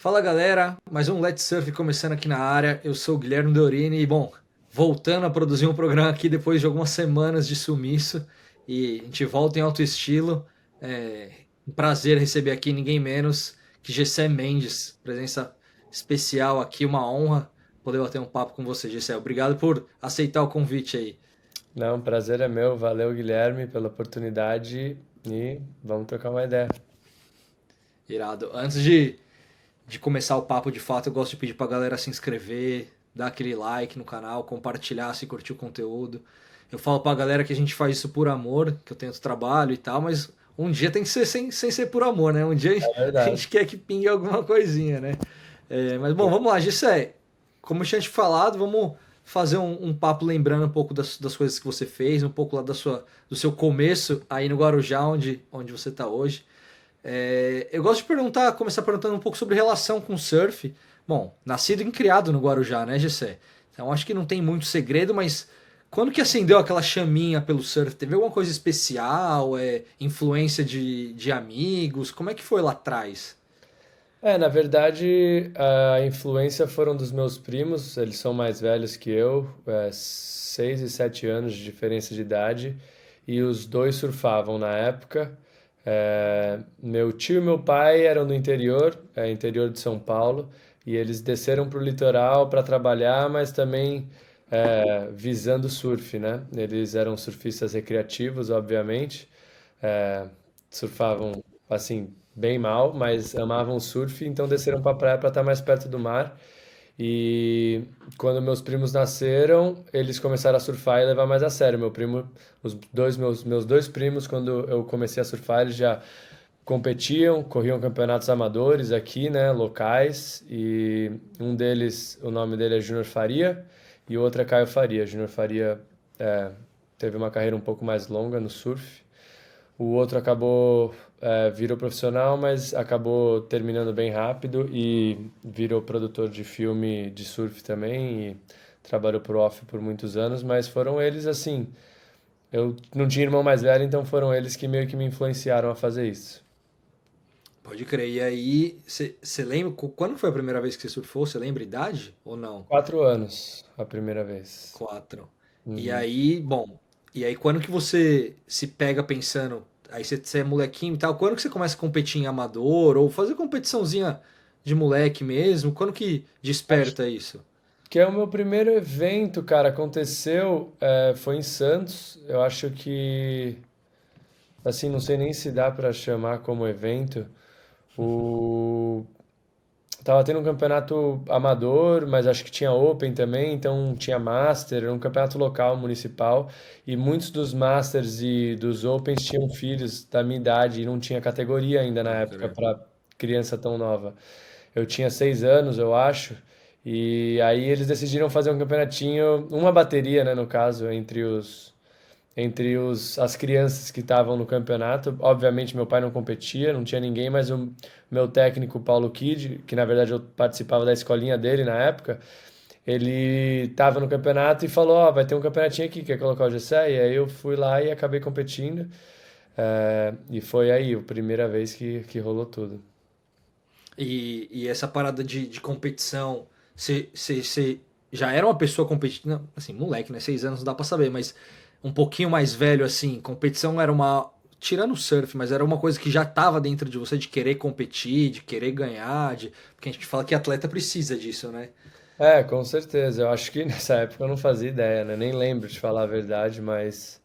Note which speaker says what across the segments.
Speaker 1: Fala galera, mais um Let's Surf começando aqui na área. Eu sou o Guilherme Dorini e, bom, voltando a produzir um programa aqui depois de algumas semanas de sumiço e a gente volta em alto estilo. Um prazer receber aqui ninguém menos que Gessé Mendes, presença especial aqui, uma honra poder bater um papo com você, Gessé. Obrigado por aceitar o convite aí.
Speaker 2: Não, prazer é meu. Valeu, Guilherme, pela oportunidade e vamos trocar uma ideia.
Speaker 1: Irado. Antes de começar o papo de fato, eu gosto de pedir pra galera se inscrever, dar aquele like no canal, compartilhar se curtir o conteúdo. Eu falo pra galera que a gente faz isso por amor, que eu tento trabalho e tal, mas um dia tem que ser sem ser por amor, né? Um dia
Speaker 2: É
Speaker 1: a
Speaker 2: verdade.
Speaker 1: gente quer que pingue alguma coisinha, né? Mas bom, vamos lá, Gissé. Como eu tinha te falado, vamos fazer um papo lembrando um pouco das coisas que você fez, um pouco lá do seu começo aí no Guarujá, onde você está hoje. Eu gosto de começar perguntando um pouco sobre relação com o surf. Bom, nascido e criado no Guarujá, né, Gessé? Então acho que não tem muito segredo, mas quando que acendeu aquela chaminha pelo surf? Teve alguma coisa especial? Influência de amigos? Como é que foi lá atrás?
Speaker 2: Na verdade, a influência foram dos meus primos, eles são mais velhos que eu, 6 e 7 anos de diferença de idade, e os dois surfavam na época. Meu tio e meu pai eram do interior, interior de São Paulo, e eles desceram para o litoral para trabalhar, mas também visando surf, né? Eles eram surfistas recreativos, obviamente, é, surfavam assim bem mal, mas amavam o surf, então desceram para a praia para estar mais perto do mar. E quando meus primos nasceram, eles começaram a surfar e levar mais a sério. Meu primo, meus dois primos, quando eu comecei a surfar, eles já competiam, corriam campeonatos amadores aqui, né, locais. E um deles, o nome dele é Júnior Faria, e o outro é Caio Faria. Júnior Faria é, teve uma carreira um pouco mais longa no surf. O outro acabou, virou profissional, mas acabou terminando bem rápido e virou produtor de filme de surf também e trabalhou pro off por muitos anos, mas foram eles assim. Eu não tinha irmão mais velho, então foram eles que meio que me influenciaram a fazer isso.
Speaker 1: Pode crer. E aí, você lembra quando foi a primeira vez que você surfou? Você lembra a idade ou não?
Speaker 2: 4 anos a primeira vez.
Speaker 1: Quatro. E
Speaker 2: Uhum.
Speaker 1: aí, bom, e aí quando que você se pega pensando, aí você é molequinho e tal, quando que você começa a competir em amador ou fazer competiçãozinha de moleque mesmo? Quando que
Speaker 2: Acho
Speaker 1: desperta isso?
Speaker 2: que é o meu primeiro evento, cara. Aconteceu, foi em Santos. Eu acho que, assim, não sei nem se dá pra chamar como evento. O Tava tendo um campeonato amador, mas acho que tinha Open também, então tinha Master, era um campeonato local, municipal, e muitos dos Masters e dos Opens tinham filhos da minha idade e não tinha categoria ainda na
Speaker 1: Pode
Speaker 2: época
Speaker 1: crer.
Speaker 2: para criança tão nova. Eu tinha 6 anos, eu acho, e aí eles decidiram fazer um campeonatinho, uma bateria, né, no caso, as crianças que estavam no campeonato. Obviamente, meu pai não competia, não tinha ninguém, mas o meu técnico, Paulo Kid, que na verdade eu participava da escolinha dele na época, ele estava no campeonato e falou: Ó, vai ter um campeonatinho aqui, quer colocar o Gessé? E aí eu fui lá e acabei competindo. E foi aí, a primeira vez que rolou tudo.
Speaker 1: E essa parada de competição, você já era uma pessoa competitiva, assim, moleque, né? 6 anos não dá pra saber, mas um pouquinho mais velho, assim, competição era uma. Tirando o surf, mas era uma coisa que já tava dentro de você de querer competir, de querer ganhar, porque a gente fala que atleta precisa disso, né?
Speaker 2: Com certeza. Eu acho que nessa época eu não fazia ideia, né? Nem lembro de falar a verdade, mas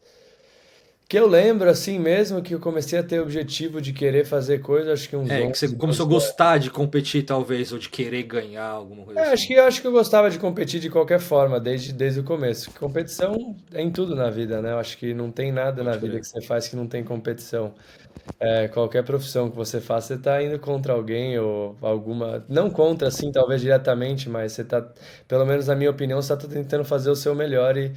Speaker 2: que eu lembro assim mesmo que eu comecei a ter o objetivo de querer fazer coisa, acho que uns
Speaker 1: Que você
Speaker 2: 11, 12
Speaker 1: começou a gostar de competir, talvez, ou de querer ganhar, alguma coisa assim.
Speaker 2: acho que eu gostava de competir de qualquer forma, desde o começo. Competição é em tudo na vida, né? Eu acho que não tem nada na
Speaker 1: Pode
Speaker 2: vida
Speaker 1: crer.
Speaker 2: que você faz que não tem competição. Qualquer profissão que você faça, você tá indo contra alguém ou alguma. Não contra, assim, talvez diretamente, mas você tá, pelo menos na minha opinião, você tá tentando fazer o seu melhor e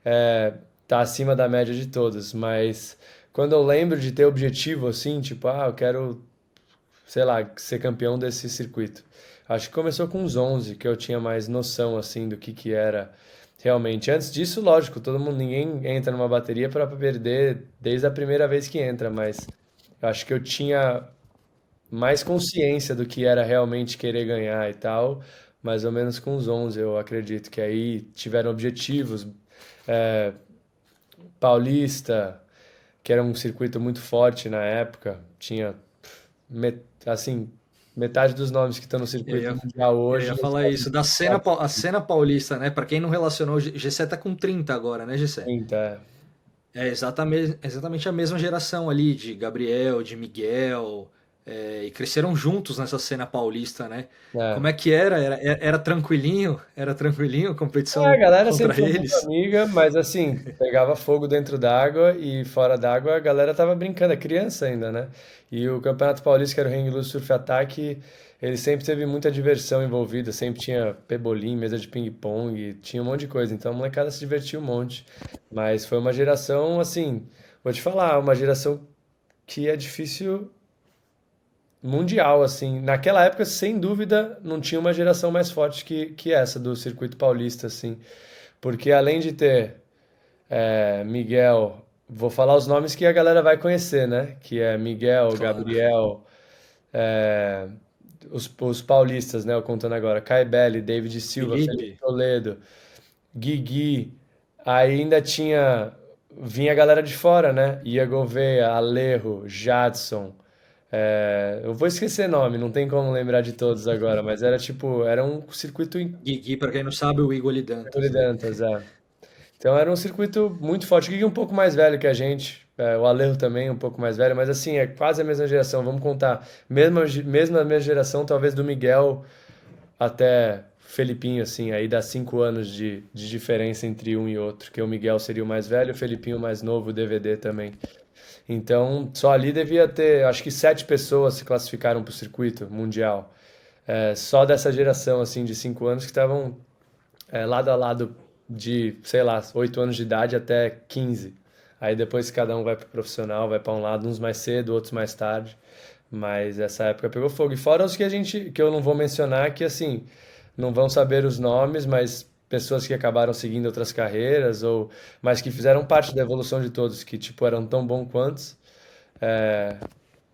Speaker 2: é, tá acima da média de todos. Mas quando eu lembro de ter objetivo, assim, tipo, eu quero, sei lá, ser campeão desse circuito. Acho que começou com uns 11, que eu tinha mais noção, assim, do que era realmente. Antes disso, lógico, todo mundo, ninguém entra numa bateria para perder desde a primeira vez que entra, mas eu acho que eu tinha mais consciência do que era realmente querer ganhar e tal, mais ou menos com os 11, eu acredito que aí tiveram objetivos. É, Paulista, que era um circuito muito forte na época, tinha, assim, metade dos nomes que estão no
Speaker 1: Eu
Speaker 2: circuito
Speaker 1: ia,
Speaker 2: mundial
Speaker 1: eu
Speaker 2: hoje
Speaker 1: ia
Speaker 2: não
Speaker 1: falar
Speaker 2: fazem
Speaker 1: isso, da cena,
Speaker 2: parte
Speaker 1: a cena paulista, né? Pra quem não relacionou, o Gessé tá com 30 agora, né, Gessé?
Speaker 2: 30.
Speaker 1: É exatamente a mesma geração ali, de Gabriel, de Miguel, e cresceram juntos nessa cena paulista, né? Como
Speaker 2: É.
Speaker 1: é que era? Era tranquilinho? Era tranquilinho a
Speaker 2: A
Speaker 1: competição
Speaker 2: galera sempre
Speaker 1: contra
Speaker 2: foi muito
Speaker 1: eles?
Speaker 2: amiga, mas assim, pegava fogo dentro d'água e fora d'água a galera tava brincando, é criança ainda, né? E o Campeonato Paulista, que era o Hang Loose Surf Attack, ele sempre teve muita diversão envolvida, sempre tinha pebolim, mesa de ping-pong, tinha um monte de coisa, então a molecada se divertia um monte. Mas foi uma geração, assim, vou te falar, uma geração que é difícil mundial, assim. Naquela época, sem dúvida, não tinha uma geração mais forte que essa do circuito paulista, assim. Porque além de ter Miguel, vou falar os nomes que a galera vai conhecer, né? Que é Miguel,
Speaker 1: Claro.
Speaker 2: Gabriel, é, os paulistas, né? Eu contando agora, Caibelli, David Silva, Felipe
Speaker 1: Felipe,
Speaker 2: Toledo, Guigui, aí ainda tinha, vinha a galera de fora, né? Ia Gouveia, Alejo, Jadson, eu vou esquecer nome, não tem como lembrar de todos agora, mas era tipo, era um circuito em
Speaker 1: Guigui, pra quem não sabe, o Igor Dantas, né?
Speaker 2: Dantas, é. Então era um circuito muito forte. O Gui é um pouco mais velho que a gente, o Alejo também um pouco mais velho, mas assim, é quase a mesma geração. Vamos contar, mesma mesma geração, talvez do Miguel até Felipinho, assim, aí dá 5 anos de diferença entre um e outro, que o Miguel seria o mais velho, o Felipinho o mais novo, o DVD também. Então, só ali devia ter, acho que 7 pessoas se classificaram para o circuito mundial. Só dessa geração, assim, de 5 anos que estavam lado a lado de, sei lá, 8 anos de idade até 15. Aí depois cada um vai pro profissional, vai para um lado, uns mais cedo, outros mais tarde. Mas essa época pegou fogo. E fora os que a gente, que eu não vou mencionar, que assim, não vão saber os nomes, mas pessoas que acabaram seguindo outras carreiras, ou mas que fizeram parte da evolução de todos, que tipo eram tão bom quantos, é,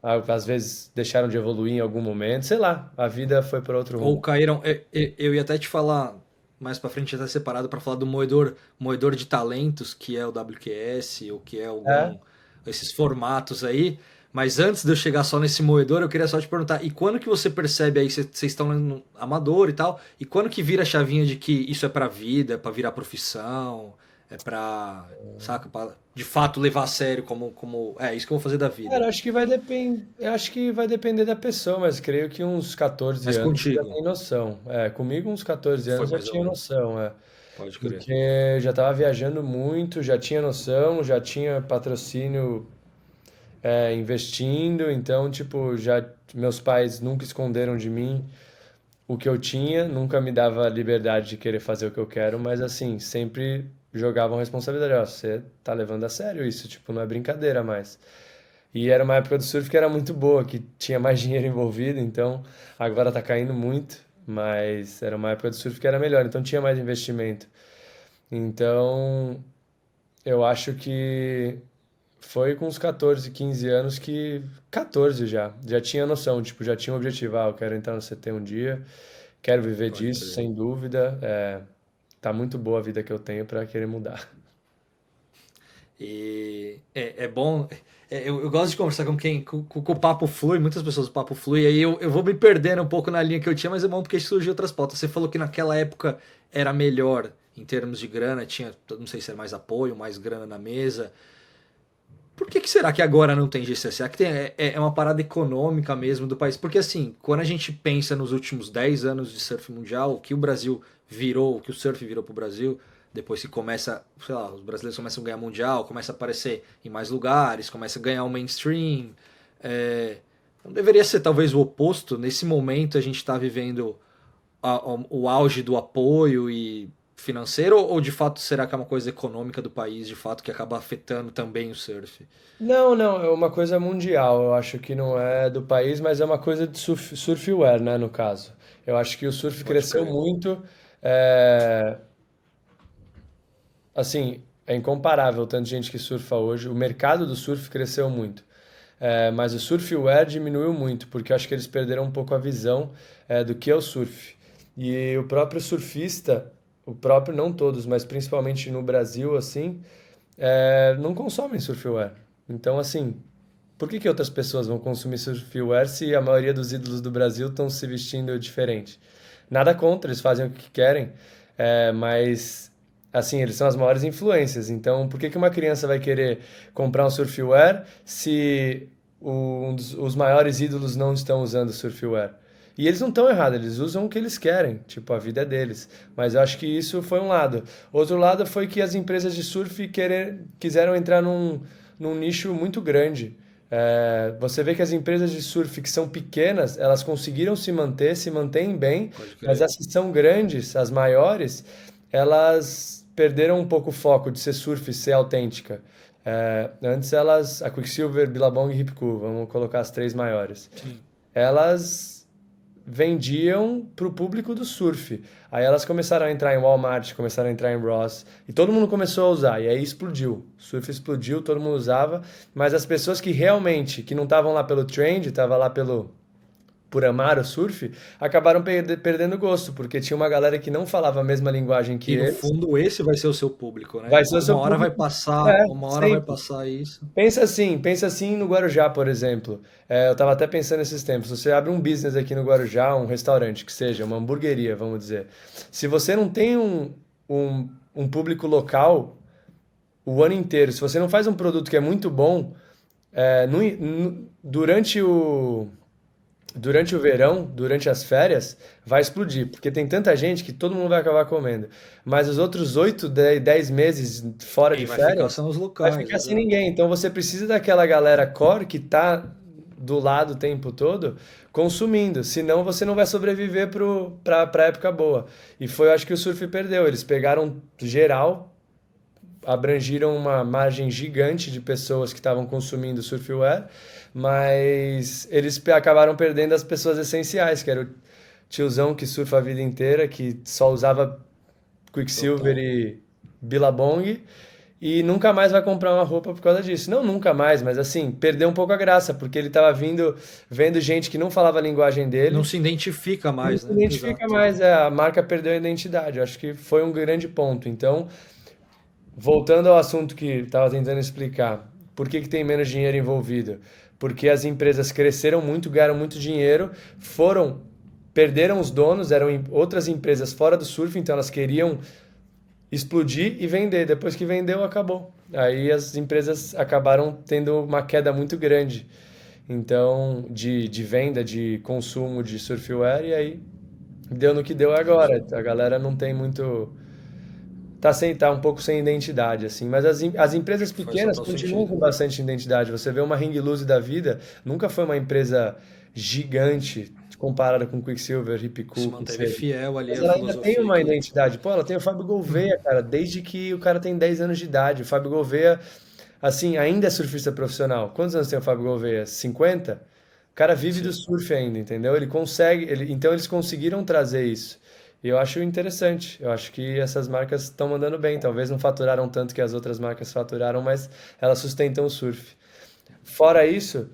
Speaker 2: às vezes deixaram de evoluir em algum momento, sei lá, a vida foi para outro
Speaker 1: ou
Speaker 2: rumo.
Speaker 1: caíram. Eu ia até te falar mais pra frente, até separado, pra falar do moedor de talentos, que é o WQS, ou que é
Speaker 2: É,
Speaker 1: algum. Esses formatos aí. Mas antes de eu chegar só nesse moedor, eu queria só te perguntar, e quando que você percebe aí, vocês estão no amador e tal, e quando que vira a chavinha de que isso é pra vida, é pra virar profissão, é pra, saca, pra de fato levar a sério é isso que eu vou fazer da vida.
Speaker 2: cara, acho que vai depender da pessoa, mas creio que uns 14
Speaker 1: Mas
Speaker 2: anos você já
Speaker 1: contigo,
Speaker 2: tem noção. Comigo uns 14
Speaker 1: foi
Speaker 2: anos já
Speaker 1: mais ou
Speaker 2: tinha
Speaker 1: menos.
Speaker 2: noção,
Speaker 1: Pode crer.
Speaker 2: porque já estava viajando muito, já tinha noção, já tinha patrocínio, investindo, então, tipo, já meus pais nunca esconderam de mim o que eu tinha, nunca me dava liberdade de querer fazer o que eu quero, mas assim, sempre jogavam responsabilidade, ó, você tá levando a sério isso, tipo, não é brincadeira mais. E era uma época do surf que era muito boa, que tinha mais dinheiro envolvido, então agora tá caindo muito, mas era uma época do surf que era melhor, então tinha mais investimento. Então, eu acho que foi com uns 14, 15 anos que 14 já tinha noção, tipo, já tinha um objetivo, eu quero entrar no CT um dia, quero viver
Speaker 1: Pode
Speaker 2: disso,
Speaker 1: crer.
Speaker 2: sem dúvida. Tá muito boa a vida que eu tenho para querer mudar.
Speaker 1: E é bom. Eu gosto de conversar com quem. Com o papo flui, muitas pessoas o papo flui, e aí eu vou me perdendo um pouco na linha que eu tinha, mas é bom porque surgiu outras pautas. Você falou que naquela época era melhor em termos de grana, tinha, não sei se era mais apoio, mais grana na mesa. Por que será que agora não tem GCC? Será que é uma parada econômica mesmo do país? Porque assim, quando a gente pensa nos últimos 10 anos de surf mundial, o que o Brasil virou, o que o surf virou pro Brasil, depois que começa, sei lá, os brasileiros começam a ganhar mundial, começa a aparecer em mais lugares, começa a ganhar o mainstream. Não deveria ser talvez o oposto? Nesse momento a gente está vivendo o auge do apoio e financeiro, ou de fato será que é uma coisa econômica do país, de fato, que acaba afetando também o surf?
Speaker 2: Não, não, é uma coisa mundial. Eu acho que não é do país, mas é uma coisa de surfwear, né, no caso. Eu acho que o surf
Speaker 1: Pode
Speaker 2: cresceu
Speaker 1: crer.
Speaker 2: muito. é, Assim, é incomparável o tanto de gente que surfa hoje. O mercado do surf cresceu muito. Mas o surfwear diminuiu muito, porque eu acho que eles perderam um pouco a visão do que é o surf. E o próprio surfista, o próprio, não todos, mas principalmente no Brasil, assim, não consomem surfwear. Então, assim, por que que outras pessoas vão consumir surfwear se a maioria dos ídolos do Brasil estão se vestindo diferente? Nada contra, eles fazem o que querem, mas assim, eles são as maiores influências. Então, por que que uma criança vai querer comprar um surfwear se os maiores ídolos não estão usando surfwear? E eles não estão errados, eles usam o que eles querem, tipo, a vida é deles. Mas eu acho que isso foi um lado. Outro lado foi que as empresas de surf quiseram entrar num nicho muito grande. Você vê que as empresas de surf que são pequenas, elas conseguiram se manter, se mantêm bem,
Speaker 1: Pode
Speaker 2: mas
Speaker 1: crer.
Speaker 2: as que são grandes, as maiores, elas perderam um pouco o foco de ser surf, ser autêntica. Antes a Quicksilver, Billabong e Ripco, vamos colocar as três maiores.
Speaker 1: Sim.
Speaker 2: Elas vendiam para o público do surf. Aí elas começaram a entrar em Walmart, começaram a entrar em Ross, e todo mundo começou a usar, e aí explodiu. O surf explodiu, todo mundo usava, mas as pessoas que realmente, que não estavam lá pelo trend, estavam lá por amar o surf, acabaram perdendo gosto, porque tinha uma galera que não falava a mesma linguagem que
Speaker 1: E no
Speaker 2: eles.
Speaker 1: fundo esse vai ser o seu público, né?
Speaker 2: Vai ser o seu público.
Speaker 1: Uma hora vai
Speaker 2: Sempre.
Speaker 1: passar isso.
Speaker 2: Pensa assim no Guarujá, por exemplo. Eu estava até pensando nesses tempos. Você abre um business aqui no Guarujá, um restaurante, que seja, uma hamburgueria, vamos dizer. Se você não tem um público local o ano inteiro, se você não faz um produto que é muito bom, durante o verão, durante as férias, vai explodir, porque tem tanta gente que todo mundo vai acabar comendo. Mas os outros 8, 10 meses fora de
Speaker 1: Quem vai ficar
Speaker 2: férias,
Speaker 1: são os
Speaker 2: vai
Speaker 1: locais,
Speaker 2: ficar sem
Speaker 1: exato.
Speaker 2: ninguém. Então você precisa daquela galera core que tá do lado o tempo todo consumindo, senão você não vai sobreviver pra época boa. E foi, eu acho que o surf perdeu. Eles pegaram geral, abrangiram uma margem gigante de pessoas que estavam consumindo surfwear, mas eles acabaram perdendo as pessoas essenciais, que era o tiozão que surfa a vida inteira, que só usava Quicksilver
Speaker 1: Total.
Speaker 2: e Billabong, e nunca mais vai comprar uma roupa por causa disso. Não nunca mais, mas assim, perdeu um pouco a graça, porque ele estava vendo gente que não falava a linguagem
Speaker 1: Não
Speaker 2: dele,
Speaker 1: se identifica
Speaker 2: e não
Speaker 1: mais,
Speaker 2: se
Speaker 1: né?
Speaker 2: identifica
Speaker 1: Exato.
Speaker 2: mais, a marca perdeu a identidade. Eu acho que foi um grande ponto. Então, voltando ao assunto que estava tentando explicar, por que que tem menos dinheiro envolvido? Porque as empresas cresceram muito, ganharam muito dinheiro, perderam os donos, eram outras empresas fora do surf, então elas queriam explodir e vender. Depois que vendeu, acabou. Aí as empresas acabaram tendo uma queda muito grande, então, de venda, de consumo de surfwear, e aí deu no que deu
Speaker 1: Entendi.
Speaker 2: agora. A galera não tem muito. Tá um pouco sem identidade, assim. Mas as empresas
Speaker 1: Faz
Speaker 2: pequenas
Speaker 1: total
Speaker 2: continuam
Speaker 1: sentido.
Speaker 2: com bastante identidade. Você vê uma Hang Loose da vida, nunca foi uma empresa gigante comparada com Quicksilver,
Speaker 1: Se
Speaker 2: Ripcool, que
Speaker 1: manteve
Speaker 2: seja.
Speaker 1: fiel ali
Speaker 2: Mas
Speaker 1: à
Speaker 2: ela ainda tem
Speaker 1: filosofia
Speaker 2: uma
Speaker 1: que.
Speaker 2: identidade. Pô, ela tem o Fábio Gouveia, cara, desde que o cara tem 10 anos de idade. O Fábio Gouveia, assim, ainda é surfista profissional. Quantos anos tem o Fábio Gouveia? 50? O cara vive do
Speaker 1: Sim,
Speaker 2: surf ainda, entendeu? Ele consegue, então eles conseguiram trazer isso. E eu acho interessante. Eu acho que essas marcas estão mandando bem. Talvez não faturaram tanto que as outras marcas faturaram, mas elas sustentam o surf. Fora isso,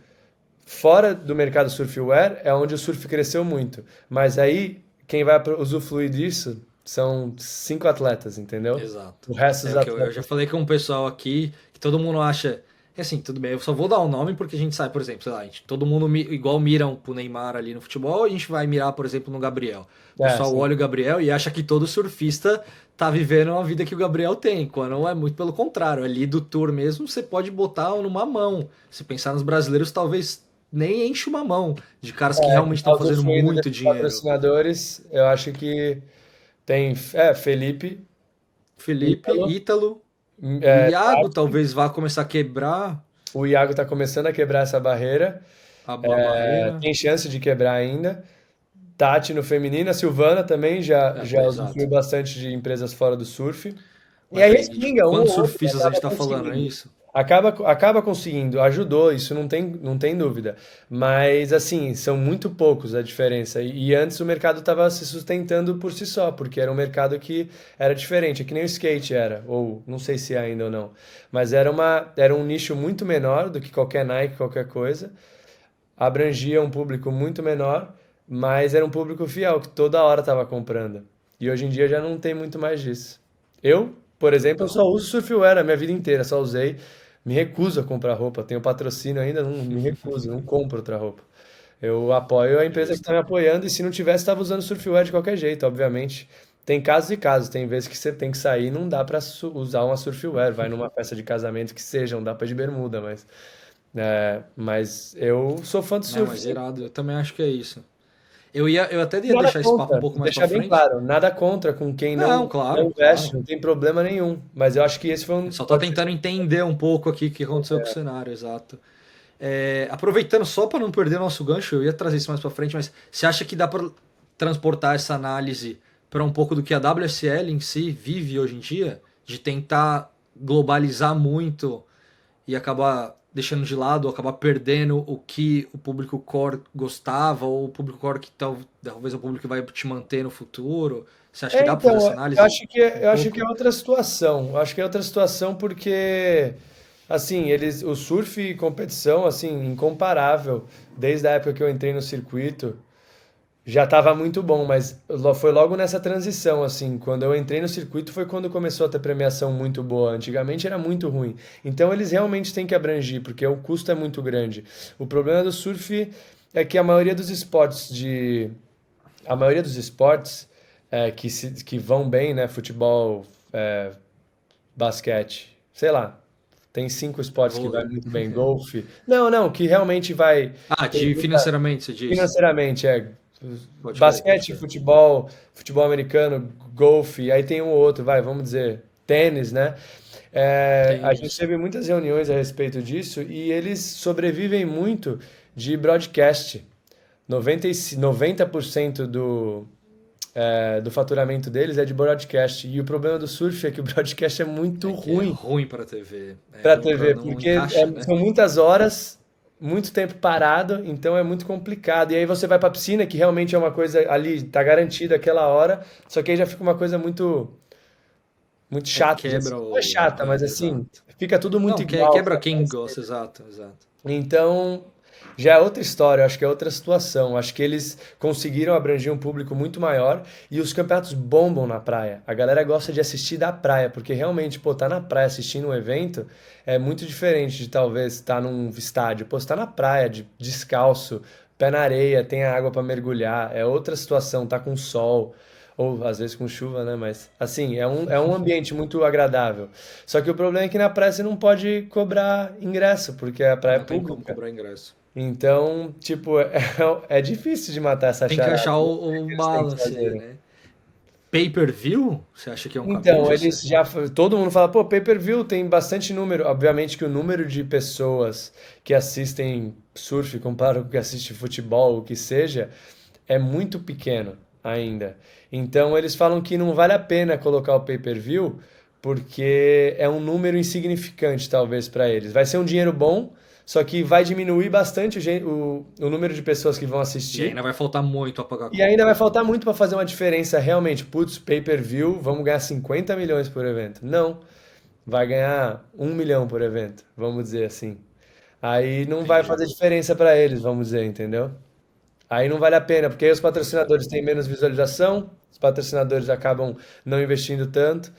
Speaker 2: fora do mercado surfwear é onde o surf cresceu muito. Mas aí, quem vai usufruir disso são 5 atletas, entendeu?
Speaker 1: exato.
Speaker 2: O resto
Speaker 1: É
Speaker 2: dos
Speaker 1: o que eu já
Speaker 2: atletas.
Speaker 1: falei com um pessoal aqui que todo mundo acha. É assim, tudo bem, eu só vou dar o nome porque a gente sabe, por exemplo, sei lá, todo mundo igual miram pro Neymar ali no futebol, a gente vai mirar, por exemplo, no Gabriel. O pessoal
Speaker 2: Sim.
Speaker 1: olha o Gabriel e acha que todo surfista tá vivendo a vida que o Gabriel tem, quando é muito pelo contrário. Ali do tour mesmo, você pode botar numa mão. Se pensar nos brasileiros, talvez nem enche uma mão de caras que realmente estão
Speaker 2: Tá
Speaker 1: fazendo
Speaker 2: usufruindo
Speaker 1: muito
Speaker 2: desses
Speaker 1: dinheiro.
Speaker 2: patrocinadores, eu acho que tem, Felipe,
Speaker 1: Felipe,
Speaker 2: Ítalo,
Speaker 1: Ítalo, o
Speaker 2: é,
Speaker 1: Iago talvez vá começar a quebrar
Speaker 2: o Iago está começando a quebrar essa barreira.
Speaker 1: a barreira.
Speaker 2: Tem chance de quebrar ainda. Tati no feminino, a Silvana também já
Speaker 1: Exato.
Speaker 2: usufruiu bastante de empresas fora do surf. E
Speaker 1: Mas
Speaker 2: aí
Speaker 1: aí, tipo,
Speaker 2: respinga, um
Speaker 1: quantos
Speaker 2: ou outro
Speaker 1: surfistas a
Speaker 2: acaba
Speaker 1: gente tá falando, é
Speaker 2: conseguindo.
Speaker 1: isso?
Speaker 2: Acaba conseguindo, ajudou, isso não tem dúvida. Mas, assim, são muito poucos a diferença. E antes o mercado estava se sustentando por si só, porque era um mercado que era diferente, é que nem o skate era, ou não sei se é ainda ou não. Mas era um nicho muito menor do que qualquer Nike, qualquer coisa. Abrangia um público muito menor, mas era um público fiel, que toda hora estava comprando. E hoje em dia já não tem muito mais disso. Eu, por exemplo, eu só
Speaker 1: Total.
Speaker 2: uso surfwear a minha vida inteira, só usei. Me recuso a comprar roupa. Tenho patrocínio ainda, não me recuso, não compro outra roupa. Eu apoio a empresa que está
Speaker 1: Justo.
Speaker 2: me apoiando e se não tivesse, estava usando surfwear de qualquer jeito, obviamente. Tem casos e casos, tem vezes que você tem que sair e não dá para usar uma surfwear, vai numa festa de casamento que seja, não dá para ir de bermuda, mas eu sou fã do
Speaker 1: Não,
Speaker 2: surf.
Speaker 1: mas irado, eu também acho que é isso. Eu até ia
Speaker 2: Nada
Speaker 1: deixar esse papo um
Speaker 2: contra,
Speaker 1: pouco mais pra
Speaker 2: deixar bem
Speaker 1: frente.
Speaker 2: claro, nada contra com quem
Speaker 1: Não,
Speaker 2: não
Speaker 1: claro,
Speaker 2: investe,
Speaker 1: claro.
Speaker 2: não tem problema nenhum. Mas eu acho que esse foi
Speaker 1: Eu
Speaker 2: um.
Speaker 1: só tô
Speaker 2: Pode ser.
Speaker 1: tentando entender um pouco aqui o que aconteceu com o cenário, exato. Aproveitando só para não perder nosso gancho, eu ia trazer isso mais para frente, mas você acha que dá para transportar essa análise para um pouco do que a WSL em si vive hoje em dia, de tentar globalizar muito e acabar deixando de lado, ou acabar perdendo o que o público core gostava, ou o público core que talvez é o público que vai te manter no futuro? Você acha que dá para fazer
Speaker 2: Então,
Speaker 1: essa análise um
Speaker 2: eu acho que é
Speaker 1: pouco?
Speaker 2: outra situação. Eu acho que é outra situação porque, assim, o surf e competição, assim, incomparável. Desde a época que eu entrei no circuito, já estava muito bom, mas foi logo nessa transição, assim, quando eu entrei no circuito foi quando começou a ter premiação muito boa. Antigamente era muito ruim. Então eles realmente têm que abrangir, porque o custo é muito grande. O problema do surf é que a maioria dos esportes que vão bem, né, futebol, basquete, sei lá, tem cinco esportes que vai
Speaker 1: Vôlei.
Speaker 2: muito bem, golfe. Não, não, que realmente vai
Speaker 1: Ah,
Speaker 2: tem
Speaker 1: de
Speaker 2: muita.
Speaker 1: financeiramente, você diz.
Speaker 2: Financeiramente,
Speaker 1: Pode crer, pode
Speaker 2: basquete,
Speaker 1: crer.
Speaker 2: futebol americano, golfe, aí tem um outro, vamos dizer, tênis, né? A gente
Speaker 1: Tênis.
Speaker 2: teve muitas reuniões a respeito disso e eles sobrevivem muito de broadcast. 90% do faturamento deles é de broadcast. E o problema do surf é que o broadcast é muito
Speaker 1: É que é
Speaker 2: ruim
Speaker 1: ruim para TV. É
Speaker 2: para
Speaker 1: ruim para
Speaker 2: TV,
Speaker 1: não
Speaker 2: porque
Speaker 1: encaixa, né?
Speaker 2: são muitas horas, muito tempo parado, então é muito complicado. E aí você vai para a piscina, que realmente é uma coisa ali, tá garantida aquela hora, só que aí já fica uma coisa muito chata de
Speaker 1: Quebra
Speaker 2: assistir. Não é
Speaker 1: o.
Speaker 2: chata, mas assim,
Speaker 1: Exato.
Speaker 2: fica tudo muito
Speaker 1: Não,
Speaker 2: igual,
Speaker 1: quebra
Speaker 2: sabe?
Speaker 1: quem gosta, exato, exato.
Speaker 2: Então, já é outra história, eu acho que é outra situação. Acho que eles conseguiram abranger um público muito maior e os campeonatos bombam na praia. A galera gosta de assistir da praia, porque realmente, pô, tá na praia assistindo um evento é muito diferente de talvez estar num estádio. Pô, você tá na praia, descalço, pé na areia, tem a água pra mergulhar, é outra situação, tá com sol. Ou às vezes com chuva, né? Mas assim, é um ambiente muito agradável. Só que o problema é que na praia você não pode cobrar ingresso, porque a praia é
Speaker 1: Não tem como
Speaker 2: pública.
Speaker 1: cobrar ingresso.
Speaker 2: Então, tipo, é difícil de matar essa
Speaker 1: Tem que
Speaker 2: charada.
Speaker 1: achar
Speaker 2: Não sei o
Speaker 1: o
Speaker 2: que eles têm que
Speaker 1: balance aí,
Speaker 2: fazer.
Speaker 1: né? Pay-per-view? Você acha que é um caminho,
Speaker 2: Então,
Speaker 1: Gessé?
Speaker 2: todo mundo fala, pô, pay-per-view tem bastante número. Obviamente que o número de pessoas que assistem surf comparado com o que assiste futebol, o que seja, é muito pequeno ainda. Então, eles falam que não vale a pena colocar o pay-per-view porque é um número insignificante, talvez, para eles. Vai ser um dinheiro bom, só que vai diminuir bastante o número de pessoas que vão
Speaker 1: E
Speaker 2: assistir.
Speaker 1: ainda vai faltar muito a pagar a
Speaker 2: E ainda
Speaker 1: conta,
Speaker 2: vai
Speaker 1: né?
Speaker 2: faltar muito para fazer uma diferença realmente. Putz, pay-per-view, vamos ganhar 50 milhões por evento. Não, vai ganhar 1 milhão por evento, vamos dizer assim. Aí não vai
Speaker 1: Entendi.
Speaker 2: fazer diferença para eles, vamos dizer, entendeu? Aí não vale a pena, porque aí os
Speaker 1: Boto fé.
Speaker 2: patrocinadores têm menos visualização, os patrocinadores acabam não investindo tanto.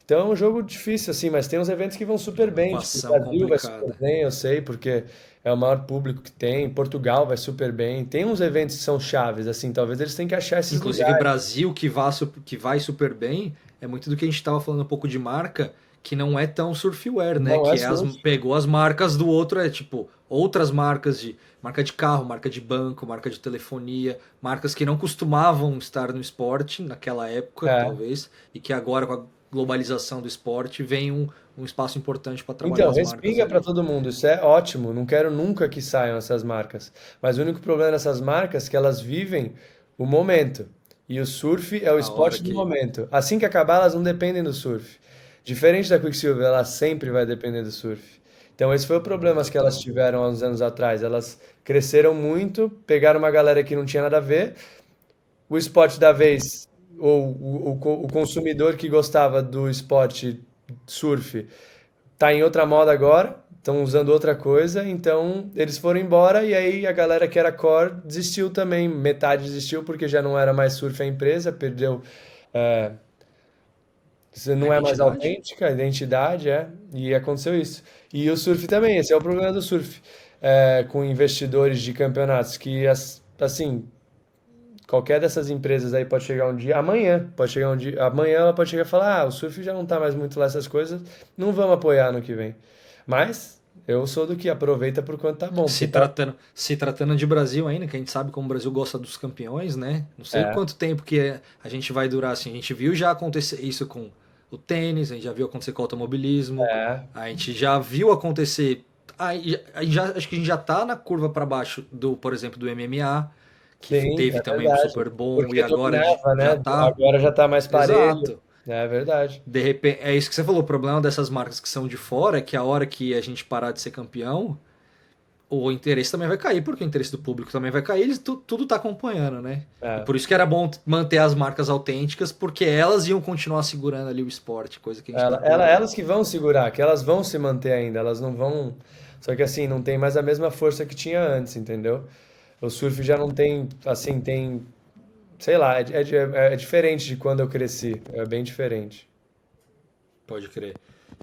Speaker 2: Então é um jogo difícil, assim, mas tem uns eventos que vão
Speaker 1: É
Speaker 2: super
Speaker 1: uma
Speaker 2: bem. Tipo, o
Speaker 1: equação
Speaker 2: Brasil vai super
Speaker 1: complicada.
Speaker 2: bem, eu sei, porque é o maior público que tem. Portugal vai super bem. Tem uns eventos que são chaves, assim, talvez eles tenham que achar esses
Speaker 1: Inclusive,
Speaker 2: lugares.
Speaker 1: Brasil, que vai super bem, é muito do que a gente estava falando um pouco de marca, que não é tão surfwear, né?
Speaker 2: Não é
Speaker 1: Que é
Speaker 2: surf.
Speaker 1: pegou as marcas do outro, é tipo, outras marcas de marca de carro, marca de banco, marca de telefonia, marcas que não costumavam estar no esporte naquela época,
Speaker 2: É.
Speaker 1: talvez, e que agora com a globalização do esporte vem um espaço importante para trabalhar
Speaker 2: Então,
Speaker 1: as marcas
Speaker 2: respinga para
Speaker 1: ali.
Speaker 2: todo mundo, isso é ótimo. Não quero nunca que saiam essas marcas. Mas o único problema dessas marcas é que elas vivem o momento. E o surf é o
Speaker 1: A hora
Speaker 2: esporte do
Speaker 1: que.
Speaker 2: momento. Assim que acabar, elas não dependem do surf. Diferente da Quicksilver, ela sempre vai depender do surf. Então, esse foi o problema que elas
Speaker 1: Total.
Speaker 2: tiveram há uns anos atrás. Elas cresceram muito, pegaram uma galera que não tinha nada a ver, o esporte da vez, ou o consumidor que gostava do esporte surf, tá em outra moda agora, estão usando outra coisa, então eles foram embora e aí a galera que era core desistiu também, metade desistiu porque já não era mais surf a empresa, perdeu, é, você
Speaker 1: A
Speaker 2: não é mais
Speaker 1: identidade?
Speaker 2: autêntica, a identidade, e aconteceu isso. E o surf também, esse é o problema do surf, com investidores de campeonatos, que assim, qualquer dessas empresas aí pode chegar um dia, amanhã, pode chegar um dia, amanhã ela pode chegar e falar, o surf já não tá mais muito lá essas coisas, não vamos apoiar no que vem. Mas eu sou do que aproveita por quanto tá bom, porque tá,
Speaker 1: Se tratando de Brasil ainda, que a gente sabe como o Brasil gosta dos campeões, né? Não sei
Speaker 2: é,
Speaker 1: quanto tempo que a gente vai durar assim. A gente viu já acontecer isso com o tênis, a gente já viu acontecer com o automobilismo,
Speaker 2: é,
Speaker 1: a gente já viu acontecer. Acho que a gente já tá na curva para baixo do, por exemplo, do MMA, que
Speaker 2: sim,
Speaker 1: teve
Speaker 2: é
Speaker 1: também um
Speaker 2: verdade.
Speaker 1: super bom e
Speaker 2: Porque
Speaker 1: agora
Speaker 2: dominava,
Speaker 1: já
Speaker 2: né?
Speaker 1: tá.
Speaker 2: Agora já tá mais parelho.
Speaker 1: Exato.
Speaker 2: É verdade.
Speaker 1: De repente, é isso que você falou. O problema dessas marcas que são de fora é que a hora que a gente parar de ser campeão, o interesse também vai cair, porque o interesse do público também vai cair, tudo tá acompanhando, né? E
Speaker 2: É.
Speaker 1: por isso que era bom manter as marcas autênticas, porque elas iam continuar segurando ali o esporte, coisa que a gente tá perdendo.
Speaker 2: Elas que vão segurar, que elas vão se manter ainda, elas não vão. Só que assim, não tem mais a mesma força que tinha antes, entendeu? O surf já não tem, assim, tem, sei lá, é diferente de quando eu cresci, é bem diferente.
Speaker 1: Pode crer.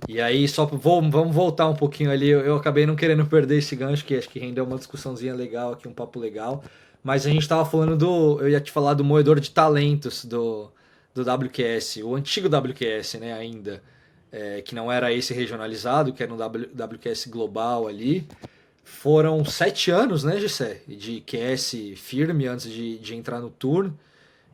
Speaker 1: E aí, vamos voltar um pouquinho ali. Eu acabei não querendo perder esse gancho, que acho que rendeu uma discussãozinha legal aqui, um papo legal. Mas a gente tava falando do. Eu ia te falar do moedor de talentos do WQS, o antigo WQS, né, ainda. Que não era esse regionalizado, que era um WQS global ali. Foram 7 anos, né, Gessé, de QS firme antes de entrar no Tour.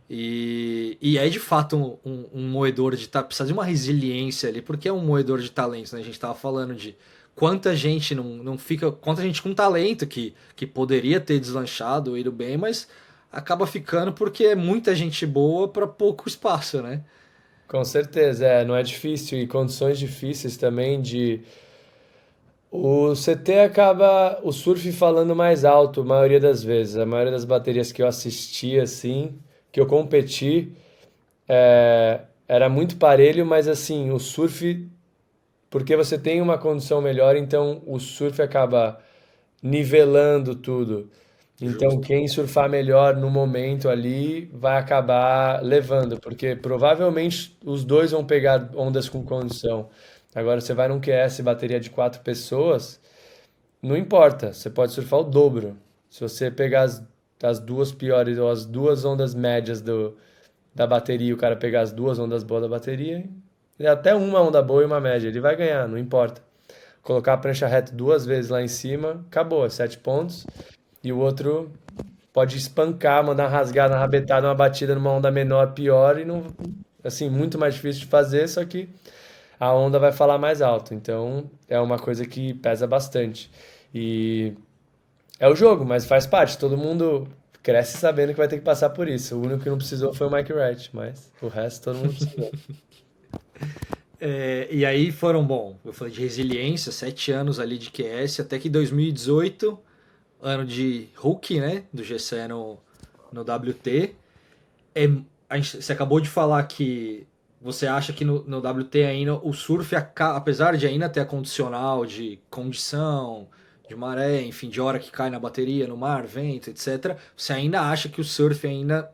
Speaker 1: E é de fato um moedor de talentos, precisa de uma resiliência ali, porque é um moedor de talentos, né? A gente tava falando de quanta gente não fica, quanta gente com talento que poderia ter deslanchado ou ido bem, mas acaba ficando porque é muita gente boa para pouco espaço, né?
Speaker 2: Com certeza, não é difícil e condições difíceis também de. O CT acaba o surf falando mais alto, a maioria das vezes. A maioria das baterias que eu assisti, assim, que eu competi, era muito parelho, mas assim, o surf, porque você tem uma condição melhor, então o surf acaba nivelando tudo. Então,
Speaker 1: Justo.
Speaker 2: quem surfar melhor no momento ali vai acabar levando, porque provavelmente os dois vão pegar ondas com condição. Agora, você vai num QS bateria de quatro pessoas, não importa, você pode surfar o dobro. Se você pegar as duas piores ou as duas ondas médias da bateria e o cara pegar as duas ondas boas da bateria, e até uma onda boa e uma média, ele vai ganhar, não importa. Colocar a prancha reta duas vezes lá em cima, acabou, é 7 pontos. E o outro pode espancar, mandar uma rasgada, uma rabetada, uma batida numa onda menor, pior, e não, assim, muito mais difícil de fazer, só que a onda vai falar mais alto. Então, é uma coisa que pesa bastante. E é o jogo, mas faz parte. Todo mundo cresce sabendo que vai ter que passar por isso. O único que não precisou foi o Mike Wright, mas o resto todo mundo precisou.
Speaker 1: E aí foram, bom, eu falei de resiliência, 7 anos ali de QS, até que 2018, ano de rookie, né, do GC no WT. é, você acabou de falar que você acha que no WT ainda o surf, apesar de ainda ter a condicional de condição, de maré, enfim, de hora que cai na bateria, no mar, vento, etc., você ainda acha que o surf ainda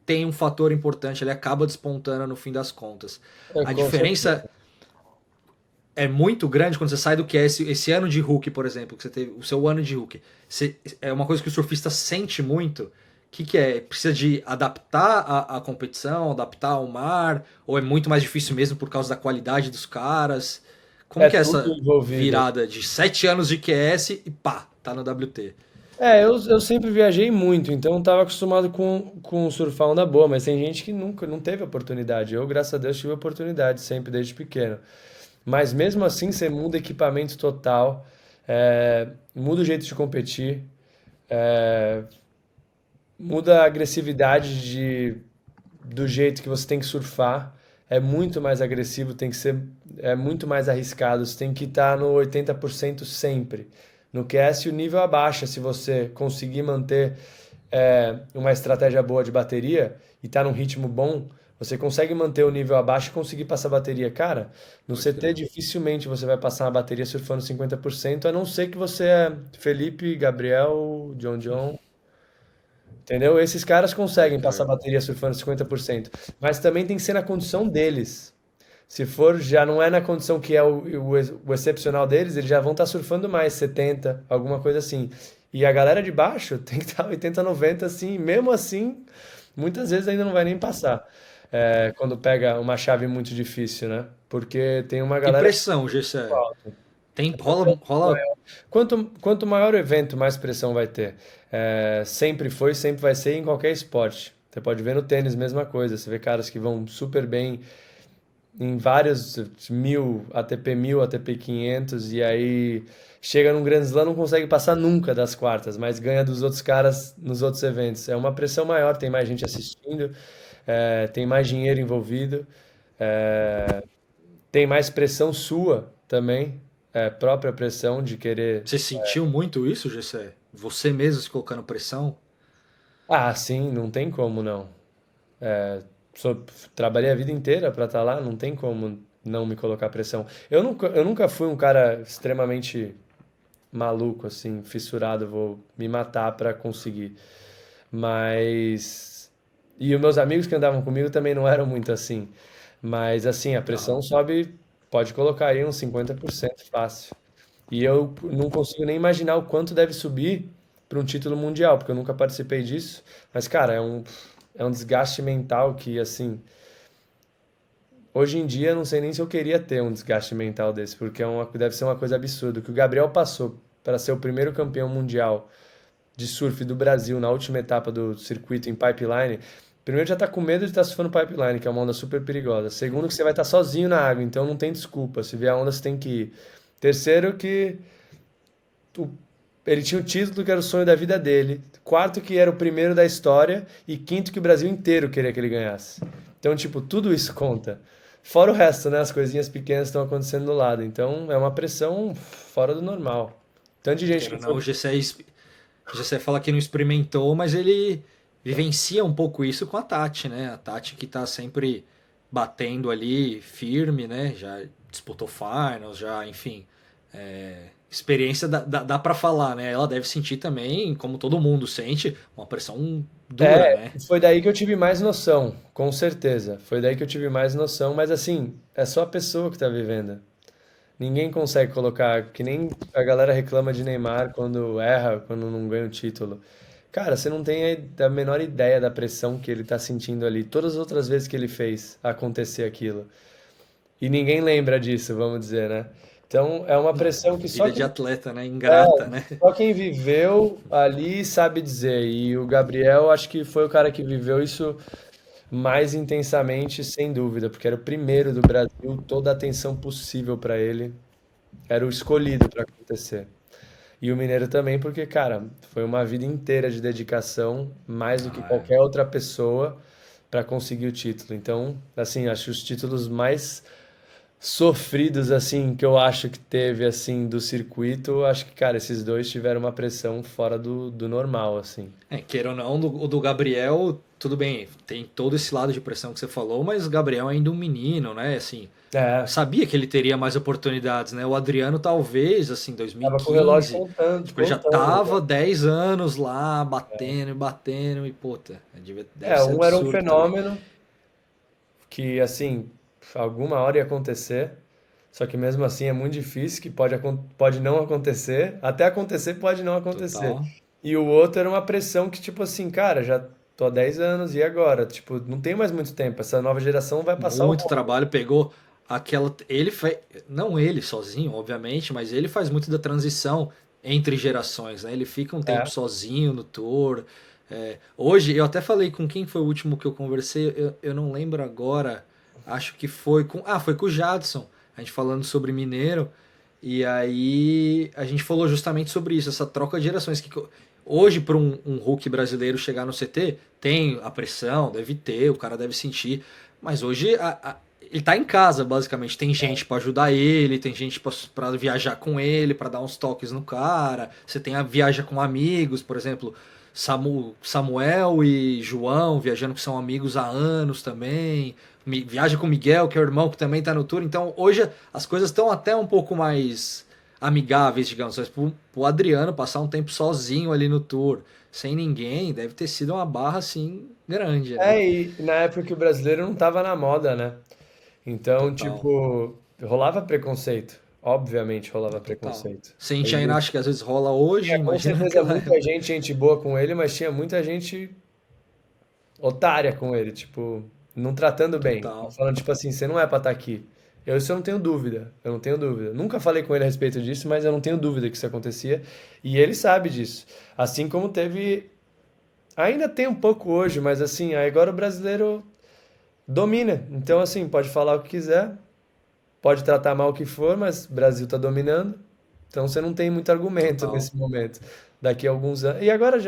Speaker 1: tem um fator importante, ele acaba despontando no fim das contas.
Speaker 2: É,
Speaker 1: A
Speaker 2: com certeza.
Speaker 1: diferença é muito grande quando você sai do que é esse ano de Hulk, por exemplo, que você teve o seu ano de Hulk. É uma coisa que o surfista sente muito. Que é? Precisa de adaptar a competição, adaptar ao mar? Ou é muito mais difícil mesmo por causa da qualidade dos caras? Como
Speaker 2: É
Speaker 1: que é
Speaker 2: tudo
Speaker 1: essa
Speaker 2: envolvido.
Speaker 1: virada de 7 anos de QS e pá, tá no WT?
Speaker 2: Eu sempre viajei muito, então estava acostumado com surfar onda boa, mas tem gente que nunca não teve oportunidade. Eu, graças a Deus, tive oportunidade sempre desde pequeno. Mas mesmo assim, você muda equipamento total, muda o jeito de competir, é, muda a agressividade do jeito que você tem que surfar. é muito mais agressivo, tem que ser muito mais arriscado, você tem que estar no 80% sempre. No QS o nível abaixa se você conseguir manter uma estratégia boa de bateria e tá num ritmo bom, você consegue manter o nível abaixo e conseguir passar a bateria. Cara, no
Speaker 1: Pode
Speaker 2: CT
Speaker 1: crer.
Speaker 2: dificilmente você vai passar uma bateria surfando 50%, a não ser que você é Felipe, Gabriel, John, entendeu? Esses caras
Speaker 1: Pode
Speaker 2: conseguem passar a
Speaker 1: crer.
Speaker 2: bateria surfando 50%, mas também tem que ser na condição deles. Se for, já não é na condição que é o excepcional deles, eles já vão estar surfando mais, 70, alguma coisa assim. E a galera de baixo tem que estar 80, 90, assim, mesmo assim, muitas vezes ainda não vai nem passar. Quando pega uma chave muito difícil, né? Porque tem uma
Speaker 1: E
Speaker 2: galera
Speaker 1: pressão, Gessé?
Speaker 2: alta.
Speaker 1: Tem, rola.
Speaker 2: Quanto maior o evento, mais pressão vai ter. Sempre foi, sempre vai ser em qualquer esporte. Você pode ver no tênis, mesma coisa. Você vê caras que vão super bem em vários mil, ATP 500, e aí chega num Grand Slam, não consegue passar nunca das quartas, mas ganha dos outros caras nos outros eventos. É uma pressão maior, tem mais gente assistindo, tem mais dinheiro envolvido, é, tem mais pressão sua também, própria pressão de querer.
Speaker 1: Você sentiu muito isso, Gessé? Você mesmo se colocando pressão?
Speaker 2: Ah, sim, não tem como não. Sou- Trabalhei a vida inteira para estar lá, não tem como não me colocar pressão. Eu nunca fui um cara extremamente maluco, assim, fissurado, vou me matar para conseguir. Mas. E os meus amigos que andavam comigo também não eram muito assim. Mas, assim, a pressão
Speaker 1: Aham.
Speaker 2: sobe, pode colocar aí uns 50% fácil. E eu não consigo nem imaginar o quanto deve subir para um título mundial, porque eu nunca participei disso. Mas, cara, é um desgaste mental que, assim, hoje em dia eu não sei nem se eu queria ter um desgaste mental desse, porque deve ser uma coisa absurda. O que o Gabriel passou para ser o primeiro campeão mundial de surf do Brasil na última etapa do circuito em pipeline. Primeiro, já tá com medo de estar surfando pipeline, que é uma onda super perigosa. Segundo, que você vai estar sozinho na água, então não tem desculpa. Se vier a onda, você tem que ir. Terceiro, que o- ele tinha o título que era o sonho da vida dele. Quarto, que era o primeiro da história. E quinto, que o Brasil inteiro queria que ele ganhasse. Então, tipo, tudo isso conta. Fora o resto, né? As coisinhas pequenas estão acontecendo do lado. Então, é uma pressão fora do normal. Tanto de gente
Speaker 1: Queira
Speaker 2: que
Speaker 1: ou não,
Speaker 2: foi.
Speaker 1: o Gessé fala que não experimentou, mas ele vivencia um pouco isso com a Tati, né? A Tati que tá sempre batendo ali firme, né? Já disputou finals, já, enfim. Experiência dá para falar, né? Ela deve sentir também, como todo mundo sente, uma pressão dura, né?
Speaker 2: Foi daí que eu tive mais noção, com certeza. Foi daí que eu tive mais noção, mas assim, é só a pessoa que tá vivendo. Ninguém consegue colocar, que nem a galera reclama de Neymar quando erra, quando não ganha o título. Cara, você não tem a menor ideia da pressão que ele tá sentindo ali, todas as outras vezes que ele fez acontecer aquilo. E ninguém lembra disso, vamos dizer, né? Então é uma pressão que
Speaker 1: Vida de atleta, né? Ingrata, né?
Speaker 2: só quem viveu ali sabe dizer. E o Gabriel, acho que foi o cara que viveu isso mais intensamente, sem dúvida, porque era o primeiro do Brasil, toda a atenção possível para ele, era o escolhido para acontecer. E o Mineiro também, porque, cara, foi uma vida inteira de dedicação, mais do que
Speaker 1: Ah,
Speaker 2: qualquer outra pessoa, para conseguir o título. Então, assim, acho os títulos mais sofridos, assim, que eu acho que teve, assim, do circuito, acho que, cara, esses dois tiveram uma pressão fora do normal, assim.
Speaker 1: queira ou não, o do Gabriel, tudo bem, tem todo esse lado de pressão que você falou, mas o Gabriel é ainda um menino, né? Assim,
Speaker 2: É,
Speaker 1: sabia que ele teria mais oportunidades, né? O Adriano talvez, assim,
Speaker 2: tava com o relógio
Speaker 1: 2015,
Speaker 2: contando,
Speaker 1: tipo, ele já
Speaker 2: contando.
Speaker 1: tava 10 anos lá, batendo e batendo, e puta, deve ser
Speaker 2: Um era um
Speaker 1: absurdo também.
Speaker 2: fenômeno que, assim, alguma hora ia acontecer, só que mesmo assim é muito difícil, que pode não acontecer, até acontecer pode não acontecer.
Speaker 1: Total.
Speaker 2: E o outro era uma pressão que, tipo assim, cara, já tô há 10 anos, e agora? Tipo, não tem mais muito tempo, essa nova geração vai passar o
Speaker 1: Muito
Speaker 2: bonde.
Speaker 1: trabalho, pegou aquela. Ele fez. Não ele sozinho, obviamente, mas ele faz muito da transição entre gerações, né? Ele fica um tempo
Speaker 2: É,
Speaker 1: sozinho no tour. Hoje, eu até falei com quem foi o último que eu conversei, eu não lembro agora, acho que foi com. Ah, foi com o Jadson, a gente falando sobre Mineiro, e aí a gente falou justamente sobre isso, essa troca de gerações. Hoje, para um Hulk brasileiro chegar no CT, tem a pressão, deve ter, o cara deve sentir. Mas hoje ele tá em casa, basicamente. Tem gente pra ajudar ele, tem gente pra viajar com ele, pra dar uns toques no cara. Você tem a viagem com amigos, por exemplo, Samuel e João viajando que são amigos há anos também. Viaja com Miguel, que é o irmão que também tá no tour. Então hoje as coisas estão até um pouco mais amigáveis, digamos. Mas pro Adriano passar um tempo sozinho ali no tour, sem ninguém, deve ter sido uma barra assim grande, né?
Speaker 2: E na época que o brasileiro não tava na moda, né? Então,
Speaker 1: Total.
Speaker 2: tipo, rolava preconceito. Obviamente rolava
Speaker 1: Total.
Speaker 2: preconceito.
Speaker 1: Se a gente ainda
Speaker 2: Ele
Speaker 1: acha que às vezes rola hoje,
Speaker 2: tinha com
Speaker 1: imagina
Speaker 2: certeza
Speaker 1: naquela
Speaker 2: muita
Speaker 1: época.
Speaker 2: gente boa com ele, mas tinha muita gente otária com ele, tipo, não tratando bem.
Speaker 1: Total.
Speaker 2: Falando, tipo assim, você não é pra estar aqui. Isso eu não tenho dúvida, eu não tenho dúvida. Nunca falei com ele a respeito disso, mas eu não tenho dúvida que isso acontecia. E ele sabe disso. Assim como teve. Ainda tem um pouco hoje, mas assim, agora o brasileiro domina. Então, assim, pode falar o que quiser, pode tratar mal o que for, mas o Brasil tá dominando. Então você não tem muito argumento
Speaker 1: Total.
Speaker 2: nesse momento. Daqui a alguns anos. E agora